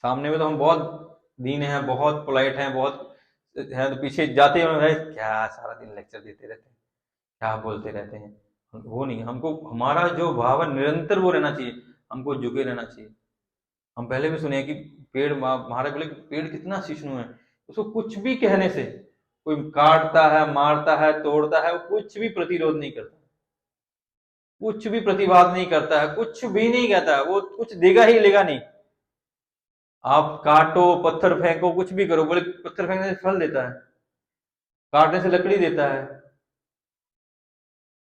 सामने में तो हम बहुत दीन हैं, बहुत पोलाइट हैं, बहुत है, तो पीछे जाते हैं क्या सारा दिन लेक्चर देते रहते हैं, क्या बोलते रहते हैं। वो नहीं, हमको हमारा जो भाव है निरंतर वो रहना चाहिए, हमको झुके रहना चाहिए। हम पहले भी सुने कि पेड़, महाराज बोले कि पेड़ कितना शिष्णु है, उसको कुछ भी कहने से, कोई काटता है, मारता है, तोड़ता है, वो कुछ भी प्रतिरोध नहीं करता, कुछ भी प्रतिवाद नहीं करता है, कुछ भी नहीं कहता है, वो कुछ देगा ही लेगा नहीं। आप काटो, पत्थर फेंको, कुछ भी करो, बोले पत्थर फेंकने से फल देता है। काटने से लकड़ी देता है।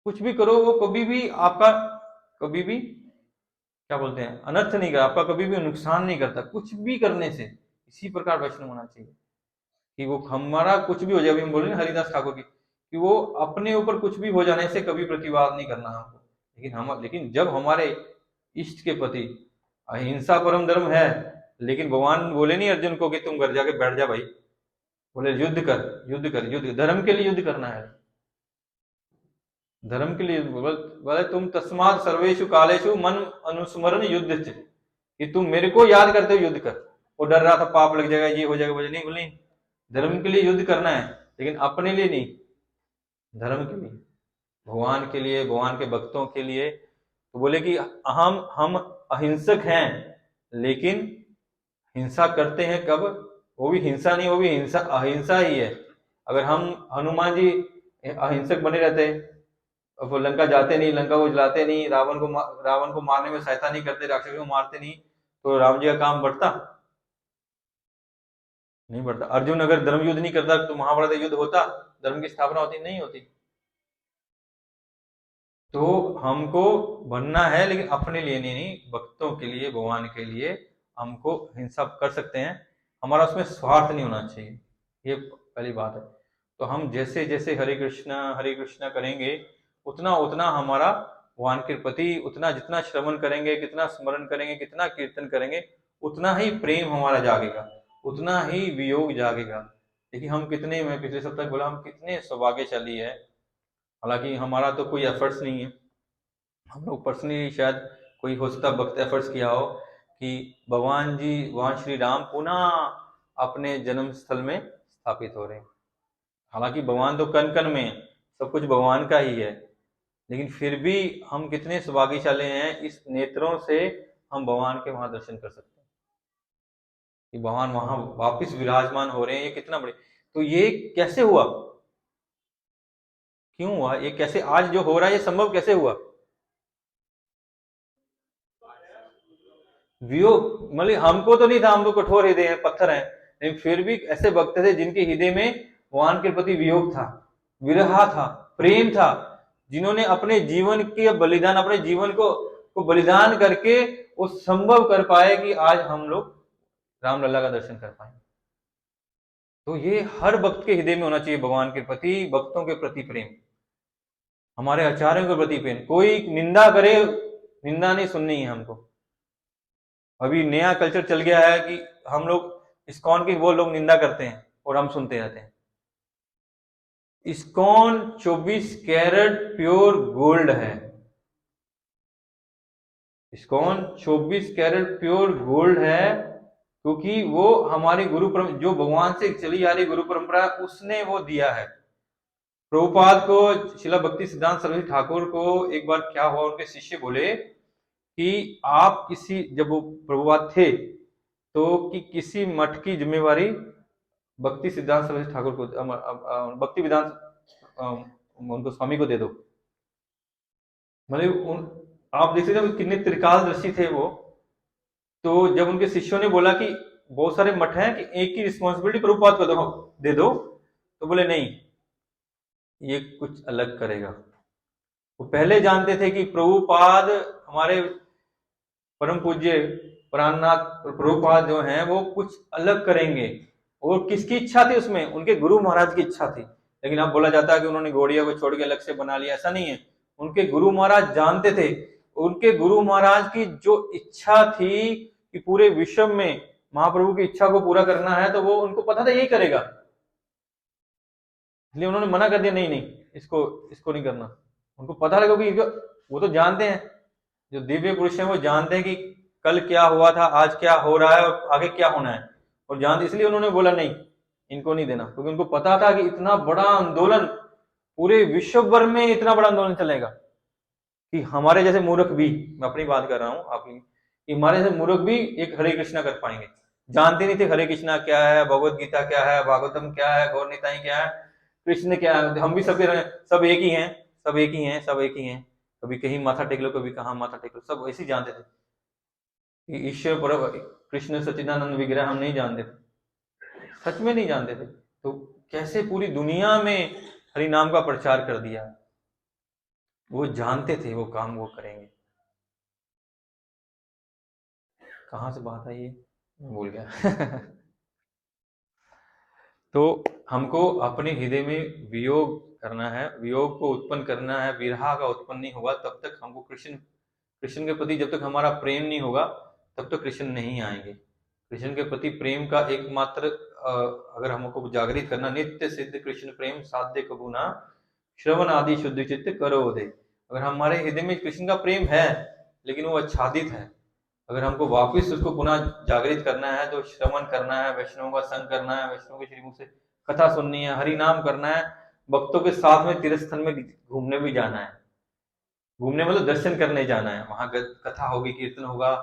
कुछ भी करो वो कभी भी आपका, कभी भी क्या बोलते हैं, अनर्थ नहीं करता, आपका कभी भी नुकसान नहीं करता कुछ भी करने से। इसी प्रकार वैष्णव होना चाहिए कि वो हमारा कुछ भी हो जाए, अभी हम बोले ना हरिदास ठाकुर की, कि वो अपने ऊपर कुछ भी हो जाने से कभी प्रतिवाद नहीं करना हमको। लेकिन जब हमारे इष्ट के प्रति, अहिंसा परम धर्म है, लेकिन भगवान बोले नहीं अर्जुन को कि तुम घर जाके बैठ जा भाई, बोले युद्ध कर, युद्ध कर, युद्ध धर्म के लिए युद्ध करना है, धर्म के लिए। बोले तुम तस्मात् सर्वेषु कालेषु मन अनुस्मरण युद्ध च, कि तुम मेरे को याद करते हो युद्ध कर। वो डर रहा था पाप लग जाएगा, ये हो जाएगा, बोले नहीं, बोले धर्म के लिए युद्ध करना है, लेकिन अपने लिए नहीं, धर्म के लिए, भगवान के लिए, भगवान के भक्तों के लिए। तो बोले कि हम अहिंसक हैं, लेकिन हिंसा करते हैं कब, वो भी हिंसा नहीं, वो भी हिंसा अहिंसा ही है। अगर हम हनुमान जी अहिंसक बने रहते, वो लंका जाते नहीं, लंका को जलाते नहीं, रावण को मारने में सहायता नहीं करते, राक्षसों को मारते नहीं, तो राम जी का काम बढ़ता नहीं बढ़ता। अर्जुन अगर धर्म युद्ध नहीं करता तो महाभारत युद्ध होता, धर्म की स्थापना होती नहीं होती। तो हमको बनना है, लेकिन अपने लिए नहीं, भक्तों के लिए, भगवान के लिए हमको हिंसा कर सकते हैं, हमारा उसमें स्वार्थ नहीं होना चाहिए, ये पहली बात है। तो हम जैसे जैसे हरे कृष्णा करेंगे, उतना उतना हमारा भगवान के प्रति, उतना जितना श्रवण करेंगे, कितना स्मरण करेंगे, कितना कीर्तन करेंगे, उतना ही प्रेम हमारा जागेगा, उतना ही वियोग जागेगा। देखिए हम कितने, मैं पिछले सप्ताह बोला, हम कितने सौभाग्यशाली है। हालांकि हमारा तो कोई एफर्ट्स नहीं है, हम लोग पर्सनली शायद कोई हो सकता वक्त एफर्ट्स किया हो कि भगवान श्री राम पुनः अपने जन्म स्थल में स्थापित हो रहे हैं। हालांकि भगवान तो कण कण में है, सब कुछ भगवान का ही है, लेकिन फिर भी हम कितने सौभाग्यशाली हैं, इस नेत्रों से हम भगवान के वहां दर्शन कर सकते हैं कि भगवान वहां वापिस विराजमान हो रहे हैं। ये कितना बड़े, तो ये कैसे हुआ, क्यों हुआ, ये कैसे आज जो हो रहा है ये संभव कैसे हुआ? वियोग, मतलब हमको तो नहीं था, हम तो कठोर हृदय हैं, पत्थर हैं, लेकिन फिर भी ऐसे भक्त थे जिनके हृदय में भगवान के प्रति वियोग था, विरह था, प्रेम था, जिन्होंने अपने जीवन के बलिदान, अपने जीवन को बलिदान करके वो संभव कर पाए कि आज हम लोग रामलला का दर्शन कर पाए। तो ये हर भक्त के हृदय में होना चाहिए, भगवान के प्रति, भक्तों के प्रति प्रेम, हमारे आचार्यों के प्रति प्रेम। कोई निंदा करे, निंदा नहीं सुननी है हमको। अभी नया कल्चर चल गया है कि हम लोग इस्कॉन की, वो लोग निंदा करते हैं और हम सुनते रहते हैं। इस्कॉन 24 कैरेट प्योर गोल्ड है, इस्कॉन 24 कैरेट प्योर गोल्ड है, क्योंकि वो हमारी गुरु परंपरा, जो भगवान से चली आ रही गुरु परंपरा, उसने वो दिया है। प्रभुपाद को, शिला भक्ति सिद्धांत सरस्वती ठाकुर को एक बार क्या हुआ, उनके शिष्य बोले कि आप किसी, जब वो प्रभुपाद थे तो कि किसी मठ की जिम्मेवारी भक्ति सिद्धांत सरस्वती ठाकुर को, भक्ति विधान उनको स्वामी को दे दो। मतलब आप देख सकते हो कितने त्रिकालदर्शी थे वो। तो जब उनके शिष्यों ने बोला कि बहुत सारे मठ हैं कि एक की रिस्पॉन्सिबिलिटी प्रभुपाद को दे दो, तो बोले नहीं, ये कुछ अलग करेगा। वो पहले जानते थे कि प्रभुपाद, हमारे परम पूज्य प्राणनाथ प्रभुपाद जो हैं वो कुछ अलग करेंगे। और किसकी इच्छा थी उसमें? उनके गुरु महाराज की इच्छा थी। लेकिन अब बोला जाता है कि उन्होंने गौड़िया को छोड़ के अलग से बना लिया, ऐसा नहीं है। उनके गुरु महाराज जानते थे, उनके गुरु महाराज की जो इच्छा थी कि पूरे विश्व में महाप्रभु की इच्छा को पूरा करना है, तो वो उनको पता था यही करेगा, इसलिए उन्होंने मना कर दिया, नहीं नहीं इसको नहीं करना। उनको पता लगा कि वो तो जानते हैं, जो दिव्य पुरुष हैं वो जानते हैं कि कल क्या हुआ था, आज क्या हो रहा है और आगे क्या होना है, और जानते, इसलिए उन्होंने बोला नहीं, इनको नहीं देना, क्योंकि उनको पता था कि इतना बड़ा आंदोलन पूरे विश्व भर में, इतना बड़ा आंदोलन चलेगा कि हमारे जैसे मूर्ख भी, मैं अपनी बात कर रहा हूँ, अपनी, हमारे जैसे मूर्ख भी एक हरे कृष्णा कर पाएंगे। जानते नहीं थे हरे कृष्णा क्या है, भगवत गीता क्या है, भागवतम क्या है, गौर निताई क्या है, कृष्ण क्या है। हम भी सब एक ही हैं, सब एक ही हैं, सब एक ही हैं। कभी कहीं माथा टेक लो, कभी कहाँ माथा टेक लो, सब ऐसे ही जानते थे कि ईश्वर पर कृष्ण सच्चिदानंद विग्रह हम नहीं जानते थे, सच में नहीं जानते थे। तो कैसे पूरी दुनिया में हरि नाम का प्रचार कर दिया। वो जानते थे वो काम वो करेंगे। कहाँ से बात आई है, मैं भूल गया। तो हमको अपने हृदय में वियोग करना है, वियोग को उत्पन्न करना है। विरह का उत्पन्न नहीं होगा तब तक हमको कृष्ण कृष्ण के प्रति, जब तक हमारा प्रेम नहीं होगा तब तक कृष्ण नहीं आएंगे। कृष्ण के प्रति प्रेम का एकमात्र अगर हमको जागृत करना, नित्य सिद्ध कृष्ण प्रेम साध्य कबू ना, श्रवण आदि शुद्ध चित्त करो उदय। अगर हमारे हृदय में कृष्ण का प्रेम है लेकिन वो आच्छादित है, अगर हमको वापस उसको पुनः जागृत करना है तो श्रवण करना है, वैष्णव का संग करना है, वैष्णव के श्रीमुख से कथा सुननी है, हरि नाम करना है, भक्तों के साथ में तीर्थ स्थल में घूमने भी जाना है। घूमने मतलब दर्शन करने जाना है, वहां कथा होगी, कीर्तन होगा,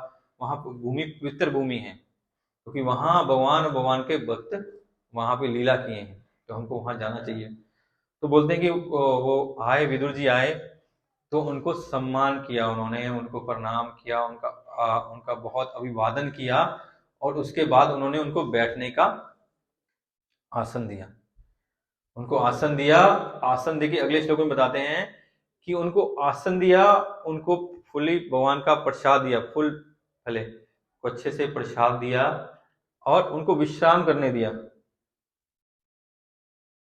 वहां भूमि पवित्र भूमि है, क्योंकि वहां भगवान के भक्त वहां पे लीला किए हैं, तो हमको वहां जाना चाहिए। तो बोलते हैं कि वो आए, विदुर जी आए, तो उनको सम्मान किया उन्होंने, उनको प्रणाम किया, उनका बहुत अभिवादन किया, और उसके बाद उन्होंने उनको बैठने का आसन दिया। उनको आसन दिया, आसन देके अगले श्लोक में बताते हैं कि उनको आसन दिया, उनको फुली भगवान का प्रसाद दिया, फुल पहले को अच्छे से प्रसाद दिया और उनको विश्राम करने दिया।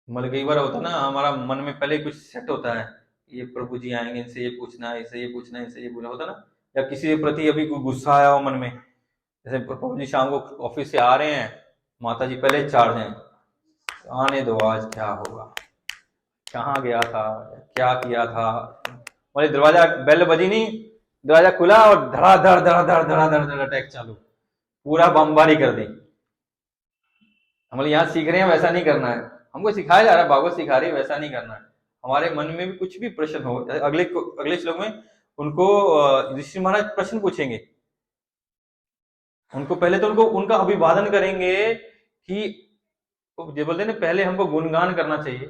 मतलब कई बार होता है ना, हमारा मन में पहले कुछ सेट होता है, ये प्रभु जी आएंगे, इनसे ये पूछना है, इससे ये पूछना है, इससे ये पूछना होता है ना, या किसी के प्रति अभी कोई गुस्सा आया हो मन में, जैसे प्रभु जी शाम को ऑफिस से आ रहे हैं, माता जी पहले चार्ज हैं, आने दो आज क्या होगा, कहाँ गया था, क्या किया था। बोले दरवाजा बेल बजी नहीं, दरवाजा खुला और धड़ाधड़ धड़ाधड़ धड़ाधड़ धड़ अटैक चालू, पूरा बमबारी कर दी। हम लोग यहाँ सीख रहे हैं वैसा नहीं करना है, हमको सिखाया जा रहा है, भागवत सिखा रही है वैसा नहीं करना है। हमारे मन में भी कुछ भी प्रश्न हो, अगले श्लोक में उनको ऋषि महाराज प्रश्न पूछेंगे, उनको पहले तो उनका अभिवादन करेंगे कि जो बोलते हैं ना, पहले हमको गुणगान करना चाहिए,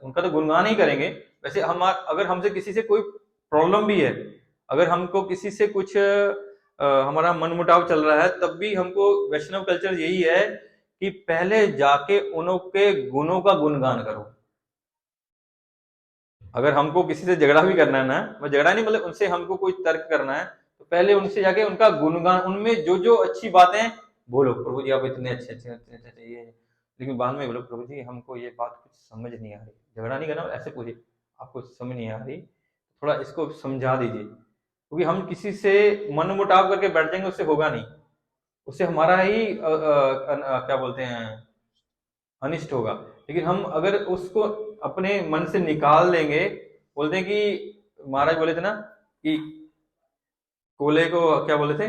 उनका तो गुणगान ही करेंगे। वैसे हम अगर हमसे किसी से कोई प्रॉब्लम भी है, अगर हमको किसी से कुछ हमारा मनमुटाव चल रहा है, तब भी हमको वैष्णव कल्चर यही है कि पहले जाके उनके गुणों का गुणगान करो। अगर हमको किसी से झगड़ा भी करना है ना, वो झगड़ा नहीं मतलब उनसे हमको कोई तर्क करना है, तो पहले उनसे जाके उनका गुणगान, उनमें जो जो अच्छी बातें बोलो, प्रभु जी आप इतने अच्छे अच्छे अच्छे अच्छे ये, लेकिन बाद में बोलो प्रभु जी हमको ये बात कुछ समझ नहीं आ रही। झगड़ा नहीं करना, ऐसे पूछिए आपको समझ नहीं आ रही, थोड़ा इसको समझा दीजिए, क्योंकि हम किसी से मन मुटाव करके बैठ जाएंगे उससे होगा नहीं, उससे हमारा ही क्या बोलते हैं अनिष्ट होगा। लेकिन हम अगर उसको अपने मन से निकाल देंगे, बोलते हैं कि महाराज बोले थे ना कि कोले को क्या बोले थे,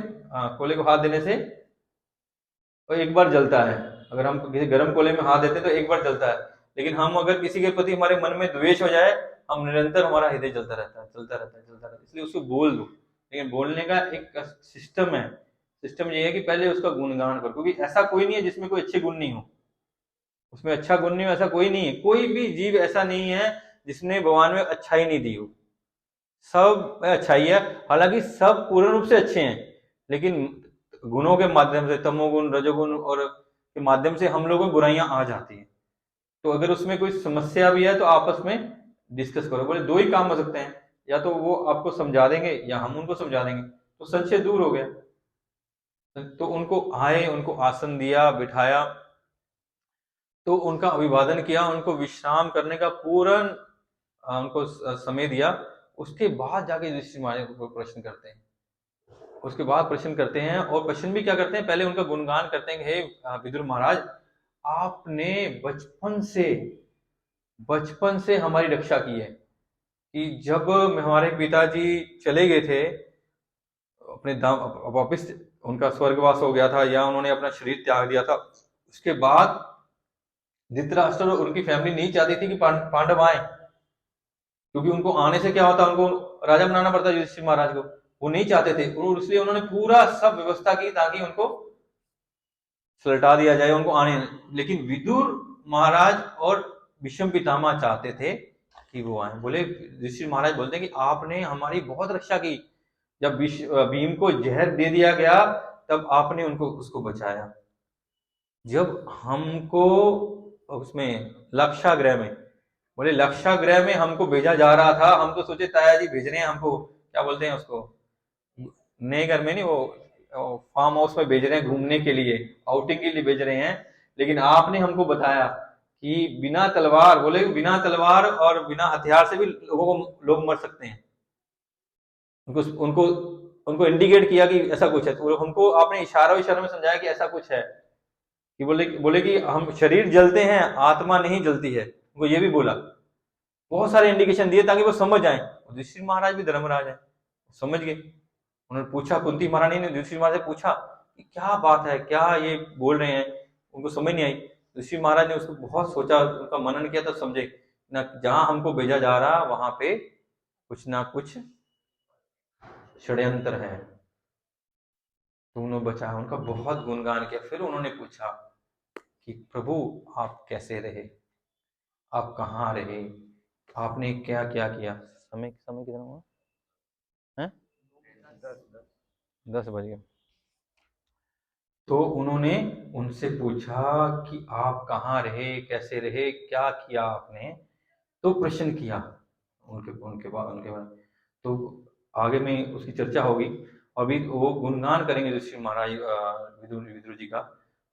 कोले को हाथ देने से वो एक बार जलता है, अगर हम किसी गर्म कोले में हाथ देते हैं तो एक बार जलता है, लेकिन हम अगर किसी के प्रति हमारे मन में द्वेष हो जाए, हम निरंतर हमारा हृदय जलता रहता है, चलता रहता है, चलता रहता है। इसलिए उसको बोल दो, लेकिन बोलने का एक सिस्टम है। सिस्टम ये है कि पहले उसका गुणगान करो, क्योंकि ऐसा कोई नहीं है जिसमें कोई अच्छे गुण नहीं हो, उसमें अच्छा गुण नहीं हो, ऐसा कोई नहीं है, कोई भी जीव ऐसा नहीं है जिसने भगवान में अच्छाई नहीं दी हो, सब में अच्छाई है। हालांकि सब पूर्ण रूप से अच्छे हैं, लेकिन गुणों के माध्यम से, तमोगुण रजोगुण और के माध्यम से हम लोगों को बुराइयां आ जाती हैं। तो अगर उसमें कोई समस्या भी है तो आपस में डिस्कस करो। बोले दो ही काम हो सकते हैं, या तो वो आपको समझा देंगे या हम उनको समझा देंगे, तो संशय दूर हो गया। तो उनको आए, उनको आसन दिया, बिठाया, तो उनका अभिवादन किया, उनको विश्राम करने का पूर्ण उनको समय दिया। उसके बाद जाके युधिष्ठिर महाराज को प्रश्न करते हैं, उसके बाद प्रश्न करते हैं, और प्रश्न भी क्या करते हैं, पहले उनका गुणगान करते हैं, हे विदुर महाराज आपने बचपन से हमारी रक्षा की है, कि जब हमारे पिताजी चले गए थे अपने धाम, वापिस उनका स्वर्गवास हो गया था या उन्होंने अपना शरीर त्याग दिया था, उसके बाद धृतराष्ट्र और उनकी फैमिली नहीं चाहती थी कि पांडव आए, क्योंकि उनको आने से क्या होता, उनको राजा बनाना पड़ता युधिष्ठिर महाराज को, वो नहीं चाहते थे, और इसलिए उन्होंने पूरा सब व्यवस्था की ताकि उनको सलटा दिया जाए, उनको आने। लेकिन विदुर महाराज और भीष्म पितामह चाहते थे कि वो आए। बोले युधिष्ठिर महाराज बोलते हैं कि आपने हमारी बहुत रक्षा की, जब भीम को जहर दे दिया गया तब आपने उनको उसको बचाया। जब हमको उसमें लक्षागृह में, बोले लक्षागृह में हमको भेजा जा रहा था, हम तो सोचे ताया जी भेज रहे हैं हमको, क्या बोलते हैं उसको, नए घर में नहीं, वो फार्म हाउस में भेज रहे हैं घूमने के लिए, आउटिंग के लिए भेज रहे हैं, लेकिन आपने हमको बताया कि बिना तलवार, बोले बिना तलवार और बिना हथियार से भी लोग मर सकते हैं। उनको उनको उनको इंडिकेट किया कि ऐसा कुछ है, तो हमको आपने इशारों में समझाया कि ऐसा कुछ है, कि बोले कि हम शरीर जलते हैं, आत्मा नहीं जलती है, उनको ये भी बोला, बहुत सारे इंडिकेशन दिए ताकि वो समझ जाए। युधिष्ठिर महाराज भी धर्मराज है, समझ गए। उन्होंने पूछा, कुंती महारानी ने युधिष्ठिर महाराज से पूछा कि क्या बात है, क्या ये बोल रहे हैं, उनको समझ नहीं आई। युधिष्ठिर महाराज ने उसको बहुत सोचा, उनका मनन किया, तो समझे ना जहां हमको भेजा जा रहा वहां पे कुछ ना कुछ षड्यंत्र है, तो उन्होंने बचा, उनका बहुत गुणगान किया। फिर उन्होंने पूछा कि प्रभु आप कैसे रहे, आप कहाँ रहे, आपने क्या क्या किया। समय समय कितना हुआ है? 10 बज गए। तो उन्होंने उनसे पूछा कि आप कहाँ रहे, कैसे रहे, क्या किया आपने, तो प्रश्न किया उनके बाद। तो आगे में उसकी चर्चा होगी, अभी वो गुणगान करेंगे ऋषि महाराज विदुर विदुर जी का।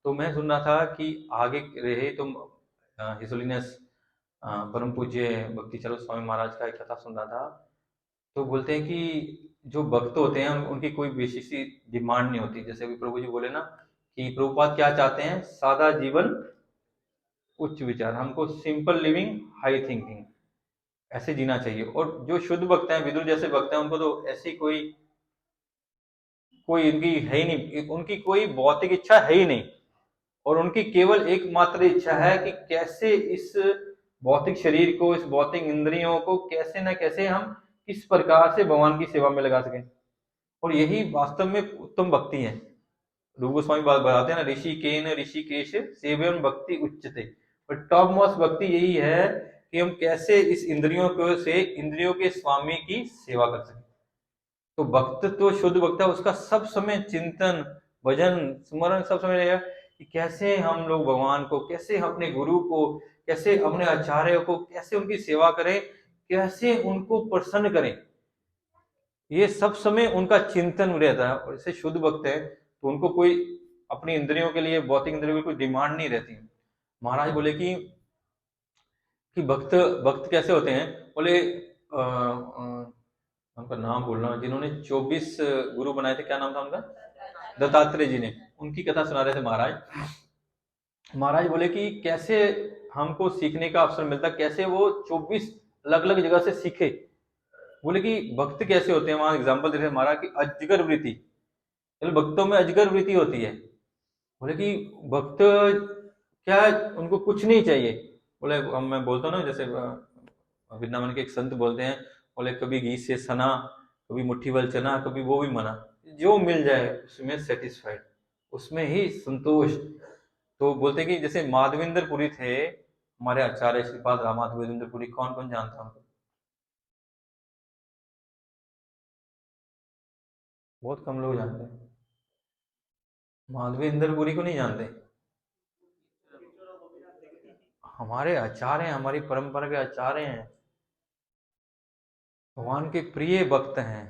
तो मैं सुन रहा था कि आगे रहे तो हिज होलीनेस परम पूज्य भक्ति चलो स्वामी महाराज का एक कथा सुन रहा था। तो बोलते हैं कि जो भक्त होते हैं उनकी कोई विशेष डिमांड नहीं होती, जैसे अभी प्रभु जी बोले ना कि प्रभुपाद क्या चाहते हैं, सादा जीवन उच्च विचार, हमको सिंपल लिविंग हाई थिंकिंग, ऐसे जीना चाहिए। और जो शुद्ध भक्त हैं, विदुर जैसे भक्त हैं, उनको तो ऐसी कोई कोई इनकी है ही नहीं, उनकी कोई भौतिक इच्छा है ही नहीं, और उनकी केवल एकमात्र इच्छा है कि कैसे इस भौतिक शरीर को, इस भौतिक इंद्रियों को कैसे न कैसे हम किस प्रकार से भगवान की सेवा में लगा सकें। और यही वास्तव में उत्तम भक्ति है। रूप गोस्वामी बात बताते हैं ना, ऋषिकेन ऋषिकेश सेव्यम भक्ति उच्चते, और टॉप मोस्ट भक्ति यही है कि हम कैसे इस इंद्रियों को से इंद्रियों के स्वामी की सेवा कर सकें। तो भक्त तो शुद्ध भक्त है, उसका सब समय चिंतन भजन स्मरण सब समय रहेगा कि कैसे हम लोग भगवान को, कैसे अपने गुरु को, कैसे अपने आचार्य को, कैसे उनकी सेवा करें, कैसे उनको प्रसन्न करें, ये सब समय उनका चिंतन रहता है। और इससे शुद्ध भक्त है तो उनको कोई अपनी इंद्रियों के लिए, भौतिक इंद्रियों की कोई डिमांड नहीं रहती। महाराज बोले कि भक्त भक्त कैसे होते हैं, बोले उनका नाम बोल रहा हूँ, जिन्होंने 24 गुरु बनाए थे, क्या नाम था उनका, दत्तात्रेय जी ने, उनकी कथा सुना रहे थे महाराज। महाराज बोले कि कैसे हमको सीखने का अवसर मिलता, कैसे वो 24 अलग अलग जगह से सीखे। बोले कि भक्त कैसे होते हैं, वहां एग्जाम्पल दे रहे महाराज की अजगर वृत्ति, भक्तों में अजगर वृत्ति होती है। बोले कि भक्त क्या, उनको कुछ नहीं चाहिए। बोले मैं बोलता हूँ ना, जैसे वृंदावन के एक संत बोलते हैं, बोले कभी घी से सना, कभी मुट्ठी भर चना, कभी वो भी मना, जो मिल जाए उसमें सेटिस्फाइड, उसमें ही संतोष। तो बोलते कि जैसे माधवेंद्र पुरी थे हमारे आचार्य श्रीपाद राम माधवेंद्र पुरी, कौन कौन जानता है उनको, बहुत कम लोग जानते हैं, माधवेंद्र पुरी को नहीं जानते। हमारे आचार्य हैं, हमारी परंपरा के आचार्य हैं, भगवान के प्रिय भक्त हैं,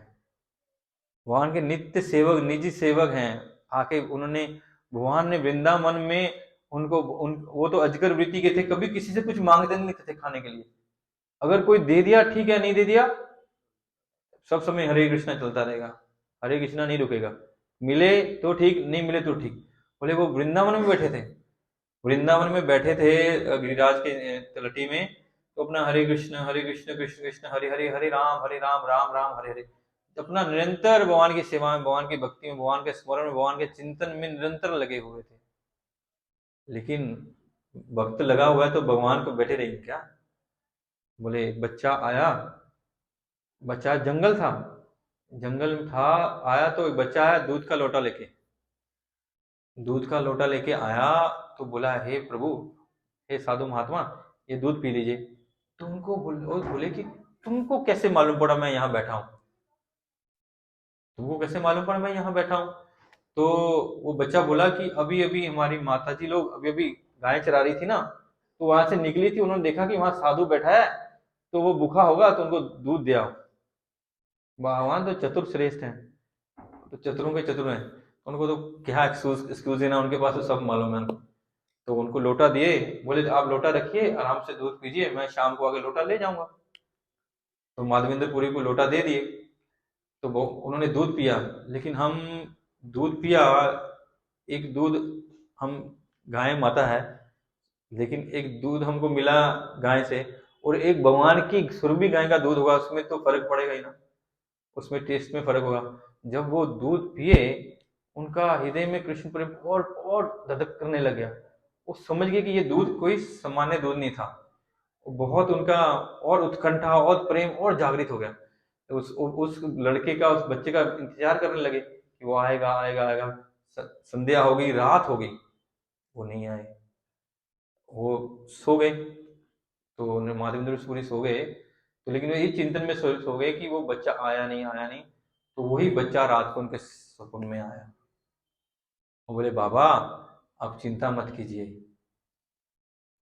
भगवान के नित्य सेवक, निजी सेवक हैं। आके उन्होंने, भगवान ने वृंदावन में उनको वो तो अजगर वृत्ति के थे, कभी किसी से कुछ मांगते नहीं थे खाने के लिए, अगर कोई दे दिया ठीक है, नहीं दे दिया सब समय हरे कृष्णा चलता रहेगा, हरे कृष्णा नहीं रुकेगा, मिले तो ठीक, नहीं मिले तो ठीक। बोले वो वृंदावन में बैठे थे, वृंदावन में बैठे थे गिरिराज के तलटी में, तो अपना हरे कृष्ण कृष्ण कृष्ण हरे हरे, हरे राम राम राम हरे हरे, अपना निरंतर भगवान की सेवा में, भगवान की भक्ति में, भगवान के स्मरण में, भगवान के चिंतन में निरंतर लगे हुए थे। लेकिन भक्त लगा हुआ है तो भगवान को बैठे रहेंगे क्या। बोले बच्चा आया, बच्चा जंगल था, जंगल में था, आया तो एक बच्चा आया दूध का लोटा लेके, दूध का लोटा लेके आया, तो बोला हे प्रभु, हे साधु महात्मा, ये दूध पी लीजिए। तो उनको बोले कि तुमको कैसे मालूम पड़ा मैं यहाँ बैठा हूं, तुमको कैसे मालूम पड़ा मैं यहाँ बैठा हूं। तो वो बच्चा बोला कि अभी अभी हमारी माता जी लोग अभी अभी गाय चरा रही थी ना, तो वहां से निकली थी, उन्होंने देखा कि वहां साधु बैठा है, तो वो भूखा होगा तो उनको दूध दिया। भगवान तो चतुर श्रेष्ठ हैं, तो चतुरों के चतुर हैं, उनको तो क्या एक्सक्यूज एक्सक्यूज देना, उनके पास तो सब मालूम है उनको। तो उनको लोटा दिए, बोले आप लोटा रखिए, आराम से दूध पीजिए, मैं शाम को आके लोटा ले जाऊंगा। तो माधवेंद्र पुरी को लोटा दे दिए, तो वो उन्होंने दूध पिया। लेकिन हम दूध पिया, एक दूध हम, गाय माता है, लेकिन एक दूध हमको मिला गाय से, और एक भगवान की सुरभि गाय का दूध होगा, उसमें तो फर्क पड़ेगा ही ना, उसमें टेस्ट में फर्क होगा। जब वो दूध पिए, उनका हृदय में कृष्ण प्रेम और धधक करने लग गया। वो समझ गए कि ये दूध कोई सामान्य दूध नहीं था, वो बहुत उनका और उत्कंठा और प्रेम और जागृत हो गया। तो उस लड़के का, उस बच्चे का इंतजार करने लगे कि वो आएगा आएगा आएगा। संध्या हो गई, रात हो गई, वो नहीं आए, वो सो गए। तो माधवेंद्र सूरी सो गए, तो लेकिन वो इस चिंतन में सो गए कि वो बच्चा आया नहीं आया नहीं। तो वही बच्चा रात को उनके सपन में आया। वो बोले बाबा आप चिंता मत कीजिए।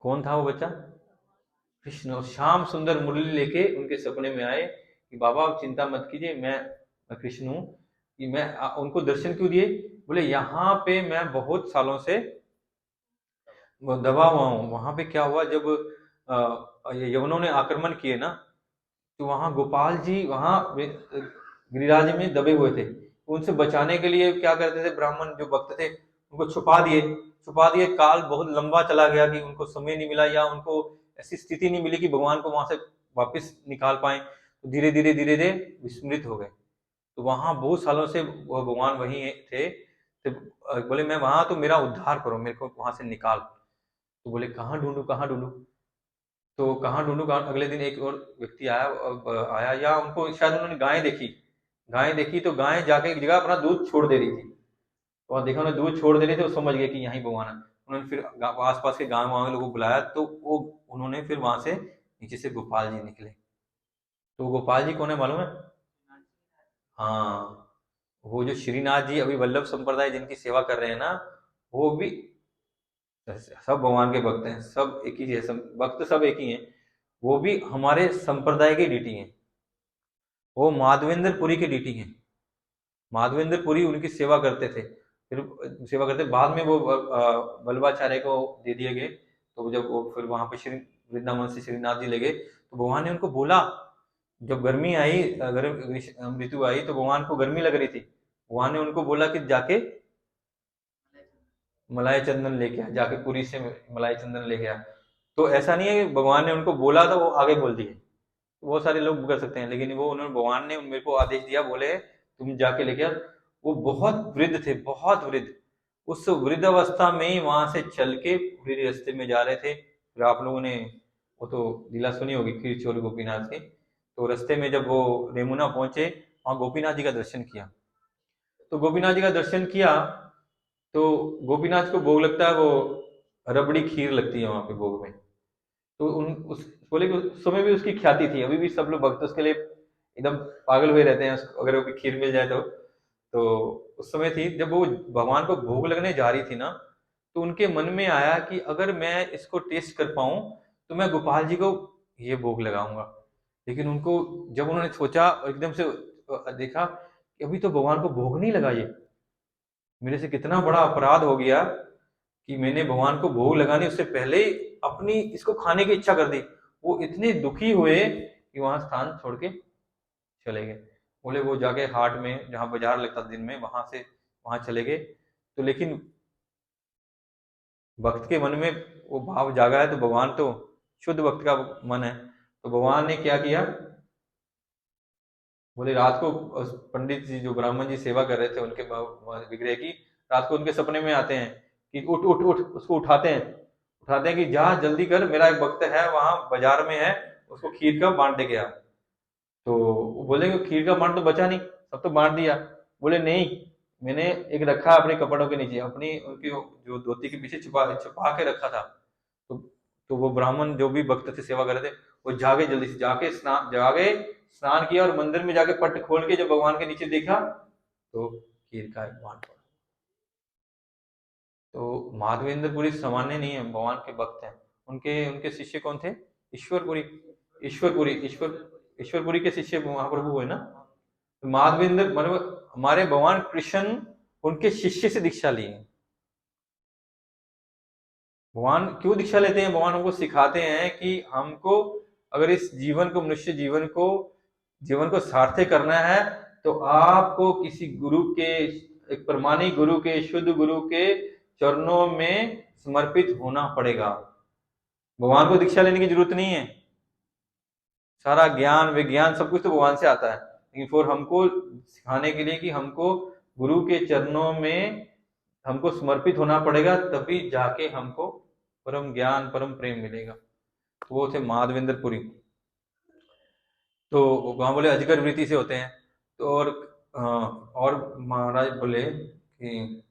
कौन था वो बच्चा? कृष्ण। और श्याम सुंदर मुरली लेके उनके सपने में आए कि बाबा आप चिंता मत कीजिए, मैं कृष्ण हूँ। कि मैं उनको दर्शन क्यों दिए? बोले यहाँ पे मैं बहुत सालों से वो दबा हुआ हूँ। वहां पे क्या हुआ, जब ये यवनों ने आक्रमण किए ना, तो वहां गोपाल जी वहां गिरिराज में दबे हुए थे। उनसे बचाने के लिए क्या करते थे, ब्राह्मण जो भक्त थे उनको छुपा दिए। काल बहुत लंबा चला गया कि उनको समय नहीं मिला, या उनको ऐसी स्थिति नहीं मिली कि भगवान को वहां से वापस निकाल पाए। तो धीरे धीरे धीरे धीरे विस्मृत हो गए। तो वहां बहुत सालों से वो भगवान वहीं थे। तो बोले मैं वहां, तो मेरा उद्धार करो, मेरे को वहां से निकाल। तो बोले कहाँ ढूंढूं कहाँ ढूंढूं। तो कहाँ ढूंढूं कहाँ, अगले दिन एक और व्यक्ति आया, या उनको शायद उन्होंने गाय देखी तो गाय जाके एक जगह अपना दूध छोड़ दे रही थी। तो वहाँ देखा उन्होंने दूध छोड़ दे रही थी, वो समझ गए कि यहीं भगवान है। उन्होंने फिर आसपास के गांव वाले लोगों को बुलाया, तो वो उन्होंने फिर वहां से नीचे से गोपाल जी निकले। तो गोपाल जी कौन है मालूम है? हाँ, वो जो श्रीनाथ जी अभी वल्लभ संप्रदाय जिनकी सेवा कर रहे हैं ना, वो भी सब भगवान के भक्त हैं, सब एक ही है, सब भक्त सब एक ही हैं। वो भी हमारे संप्रदाय के डीटी हैं, वो माधवेंद्र पुरी के डीटी हैं। माधवेंद्र पुरी उनकी सेवा करते थे, फिर सेवा करते बाद में वो वल्लभाचार्य को दे दिए गए। तो जब वो फिर वहां पे श्री वृंदावन से श्रीनाथ जी ले गए, तो भगवान ने उनको बोला, जब गर्मी आई, गर्म ऋतु आई, तो भगवान को गर्मी लग रही थी। भगवान ने उनको बोला कि जाके मलाई चंदन लेके आ, जाके पुरी से मलाई चंदन लेके आ। तो ऐसा नहीं है कि भगवान ने उनको बोला तो वो आगे बोल दिए, बहुत सारे लोग कर सकते हैं, लेकिन वो उन्होंने, भगवान ने मेरे को आदेश दिया, बोले तुम जाके लेके आ। वो बहुत वृद्ध थे, बहुत वृद्ध। उस वृद्ध अवस्था में ही वहां से चल के पूरे रास्ते में जा रहे थे। फिर आप लोगों ने वो तो लीला सुनी होगी खीर चोर गोपीनाथ की। तो रास्ते में जब वो रेमुना पहुंचे, वहां गोपीनाथ जी का दर्शन किया। तो गोपीनाथ जी का दर्शन किया, तो गोपीनाथ को भोग लगता है, वो रबड़ी खीर लगती है वहां पे भोग में। तो उन उस बोले कि उस समय भी उसकी ख्याति थी, अभी भी सब लोग भक्त उसके लिए एकदम पागल हुए रहते हैं, अगर वो खीर मिल जाए तो उस समय थी जब वो भगवान को भोग लगने जा रही थी ना, तो उनके मन में आया कि अगर मैं इसको टेस्ट कर पाऊं, तो मैं गोपाल जी को ये भोग लगाऊंगा। लेकिन उनको, जब उन्होंने सोचा एकदम से देखा कि अभी तो भगवान को भोग नहीं लगा, ये मेरे से कितना बड़ा अपराध हो गया कि मैंने भगवान को भोग लगाने उससे पहले ही अपनी इसको खाने की इच्छा कर दी। वो इतने दुखी हुए कि वहां स्थान छोड़ के चले गए। बोले वो जाके हाट में, जहाँ बाजार लगता था दिन में, वहां चले गए। तो लेकिन भक्त के मन में वो भाव जागा है, तो भगवान तो शुद्ध भक्त का मन है। तो भगवान ने क्या किया, बोले रात को पंडित जी जो ब्राह्मण जी सेवा कर रहे थे उनके विग्रह की, रात को उनके सपने में आते हैं कि उठ उठ उठ, उसको उठाते हैं कि जा जल्दी कर, मेरा एक भक्त है वहां बाजार में है, उसको खीर का बांट दे गया। तो वो बोले कि खीर का बांट तो बचा नहीं, सब तो बांट दिया। बोले नहीं, मैंने एक रखा अपने कपड़ों के नीचे, अपनी उनकी जो धोती के पीछे छुपा छुपा के रखा था। तो तो वो ब्राह्मण जो भी भक्त थे सेवा कर रहे थे, वो जागे, जल्दी से जाके स्नान किया, और मंदिर में जाके पट खोल के जब भगवान के नीचे देखा, तो खीर का एक बांट पड़ा। तो माधवेंद्र पुरी सामान्य नहीं है, भगवान के भक्त हैं। उनके उनके शिष्य कौन थे? ईश्वरपुरी। ईश्वरपुरी के शिष्य महाप्रभु हुए ना। तो माधवेंद्र मतलब हमारे भगवान कृष्ण उनके शिष्य से दीक्षा ली है। भगवान क्यों दीक्षा लेते हैं? भगवान हमको सिखाते हैं कि हमको अगर इस जीवन को, मनुष्य जीवन को सार्थक करना है तो आपको किसी गुरु के, एक प्रमाणिक गुरु के, शुद्ध गुरु के चरणों में समर्पित होना पड़ेगा। भगवान को दीक्षा लेने की जरूरत नहीं है। सारा ज्ञान विज्ञान सब कुछ तो भगवान से आता है, लेकिन फिर हमको सिखाने के लिए कि हमको गुरु के चरणों में हमको समर्पित होना पड़ेगा, तभी जाके हमको परम ज्ञान परम प्रेम मिलेगा। तो वो थे माधवेंद्र पुरी। तो वहां बोले अजगर वृत्ति से होते हैं। तो और महाराज बोले कि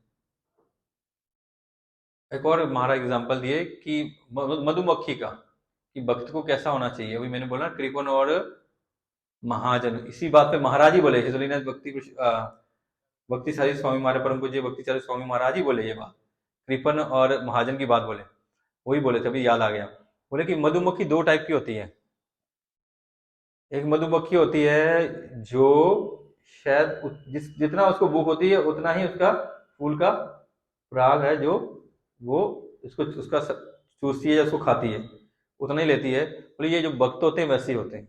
एक और महाराज एग्जांपल दिए कि मधुमक्खी का, कि भक्त को कैसा होना चाहिए। अभी मैंने बोला कृपण और महाजन, इसी बात पे महाराज ही बोले, भक्ति सारी स्वामी महाराज, परम पूज्य भक्ति सारी स्वामी महाराज ही बोले ये बात, कृपण और महाजन की बात बोले, वही बोले थे, अभी याद आ गया। बोले कि मधुमक्खी दो टाइप की होती है। एक मधुमक्खी होती है जो शायद जितना उसको भूख होती है उतना ही उसका फूल का पराग है जो वो उसको उसका चूसती है या उसको खाती है, उतना ही लेती है। बोले ये जो भक्त होते हैं वैसे ही होते हैं,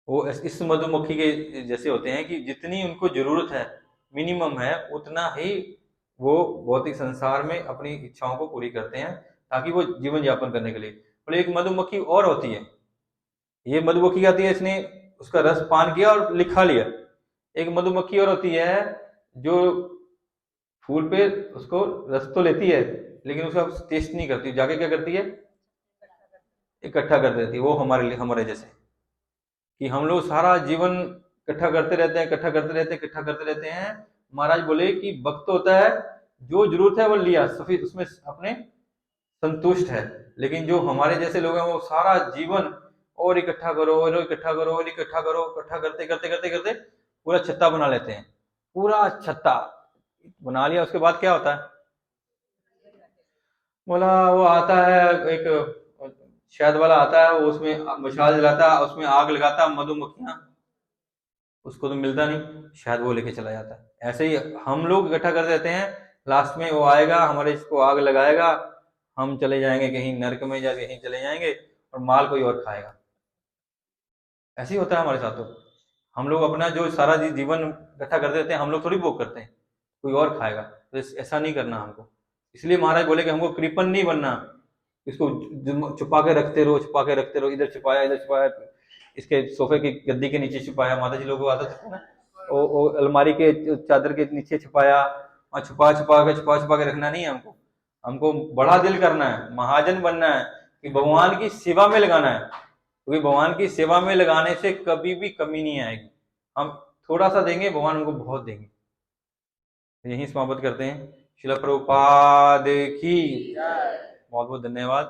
वो इस मधुमक्खी के जैसे होते हैं कि जितनी उनको जरूरत है, मिनिमम है, उतना ही वो भौतिक संसार में अपनी इच्छाओं को पूरी करते हैं ताकि वो जीवन यापन करने के लिए। बोले एक मधुमक्खी और होती है, ये मधुमक्खी आती है, इसने उसका रस पान किया और लिखा लिया। एक मधुमक्खी और होती है जो फूल पे उसको रस तो लेती है लेकिन उसका टेस्ट नहीं करती, जाके क्या करती है? इकट्ठा कर देती है। वो हमारे लिए, हमारे जैसे कि हम लोग सारा जीवन इकट्ठा करते रहते हैं, इकट्ठा करते रहते हैं, इकट्ठा करते रहते हैं। महाराज बोले कि भक्त होता है जो जरूरत है वो लिया, सफी उसमें अपने संतुष्ट है। लेकिन जो हमारे जैसे लोग हैं वो सारा जीवन और इकट्ठा करो और इकट्ठा करो और इकट्ठा करो, इकट्ठा करते करते करते करते पूरा छत्ता बना लेते हैं। पूरा छत्ता बना लिया, उसके बाद क्या होता है? बोला वो आता है एक शहद वाला आता है, वो उसमें मशाल जलाता है, उसमें आग लगाता है, मधुमक्खियां, उसको तो मिलता नहीं, शायद वो लेके चला जाता है। ऐसे ही हम लोग इकट्ठा कर देते हैं, लास्ट में वो आएगा हमारे इसको आग लगाएगा, हम चले जाएंगे कहीं नरक में, या कहीं चले जाएंगे और माल कोई और खाएगा। ऐसे ही होता है हमारे साथ। तो हम लोग अपना जो सारा जीवन इकट्ठा कर देते हैं, हम लोग थोड़ी भोग करते हैं, कोई और खाएगा। तो ऐसा नहीं करना हमको। इसलिए महाराज बोले कि हमको कृपण नहीं बनना, इसको छुपा के रखते रहो, छुपा के रखते रहो, इधर छुपाया, इधर छुपाया, इसके सोफे की गद्दी के नीचे छुपाया, माता जी लोगों को आदत है ना, वो अलमारी के चादर के नीचे छुपाया, और छुपा छुपा के रखना नहीं है हमको। हमको बड़ा दिल करना है, महाजन बनना है, कि भगवान की सेवा में लगाना है, क्योंकि भगवान की सेवा में लगाने से कभी भी कमी नहीं आएगी। हम थोड़ा सा देंगे, भगवान हमको बहुत देंगे। यही समाप्त करते हैं। श्रील प्रभुपाद की बहुत बहुत धन्यवाद।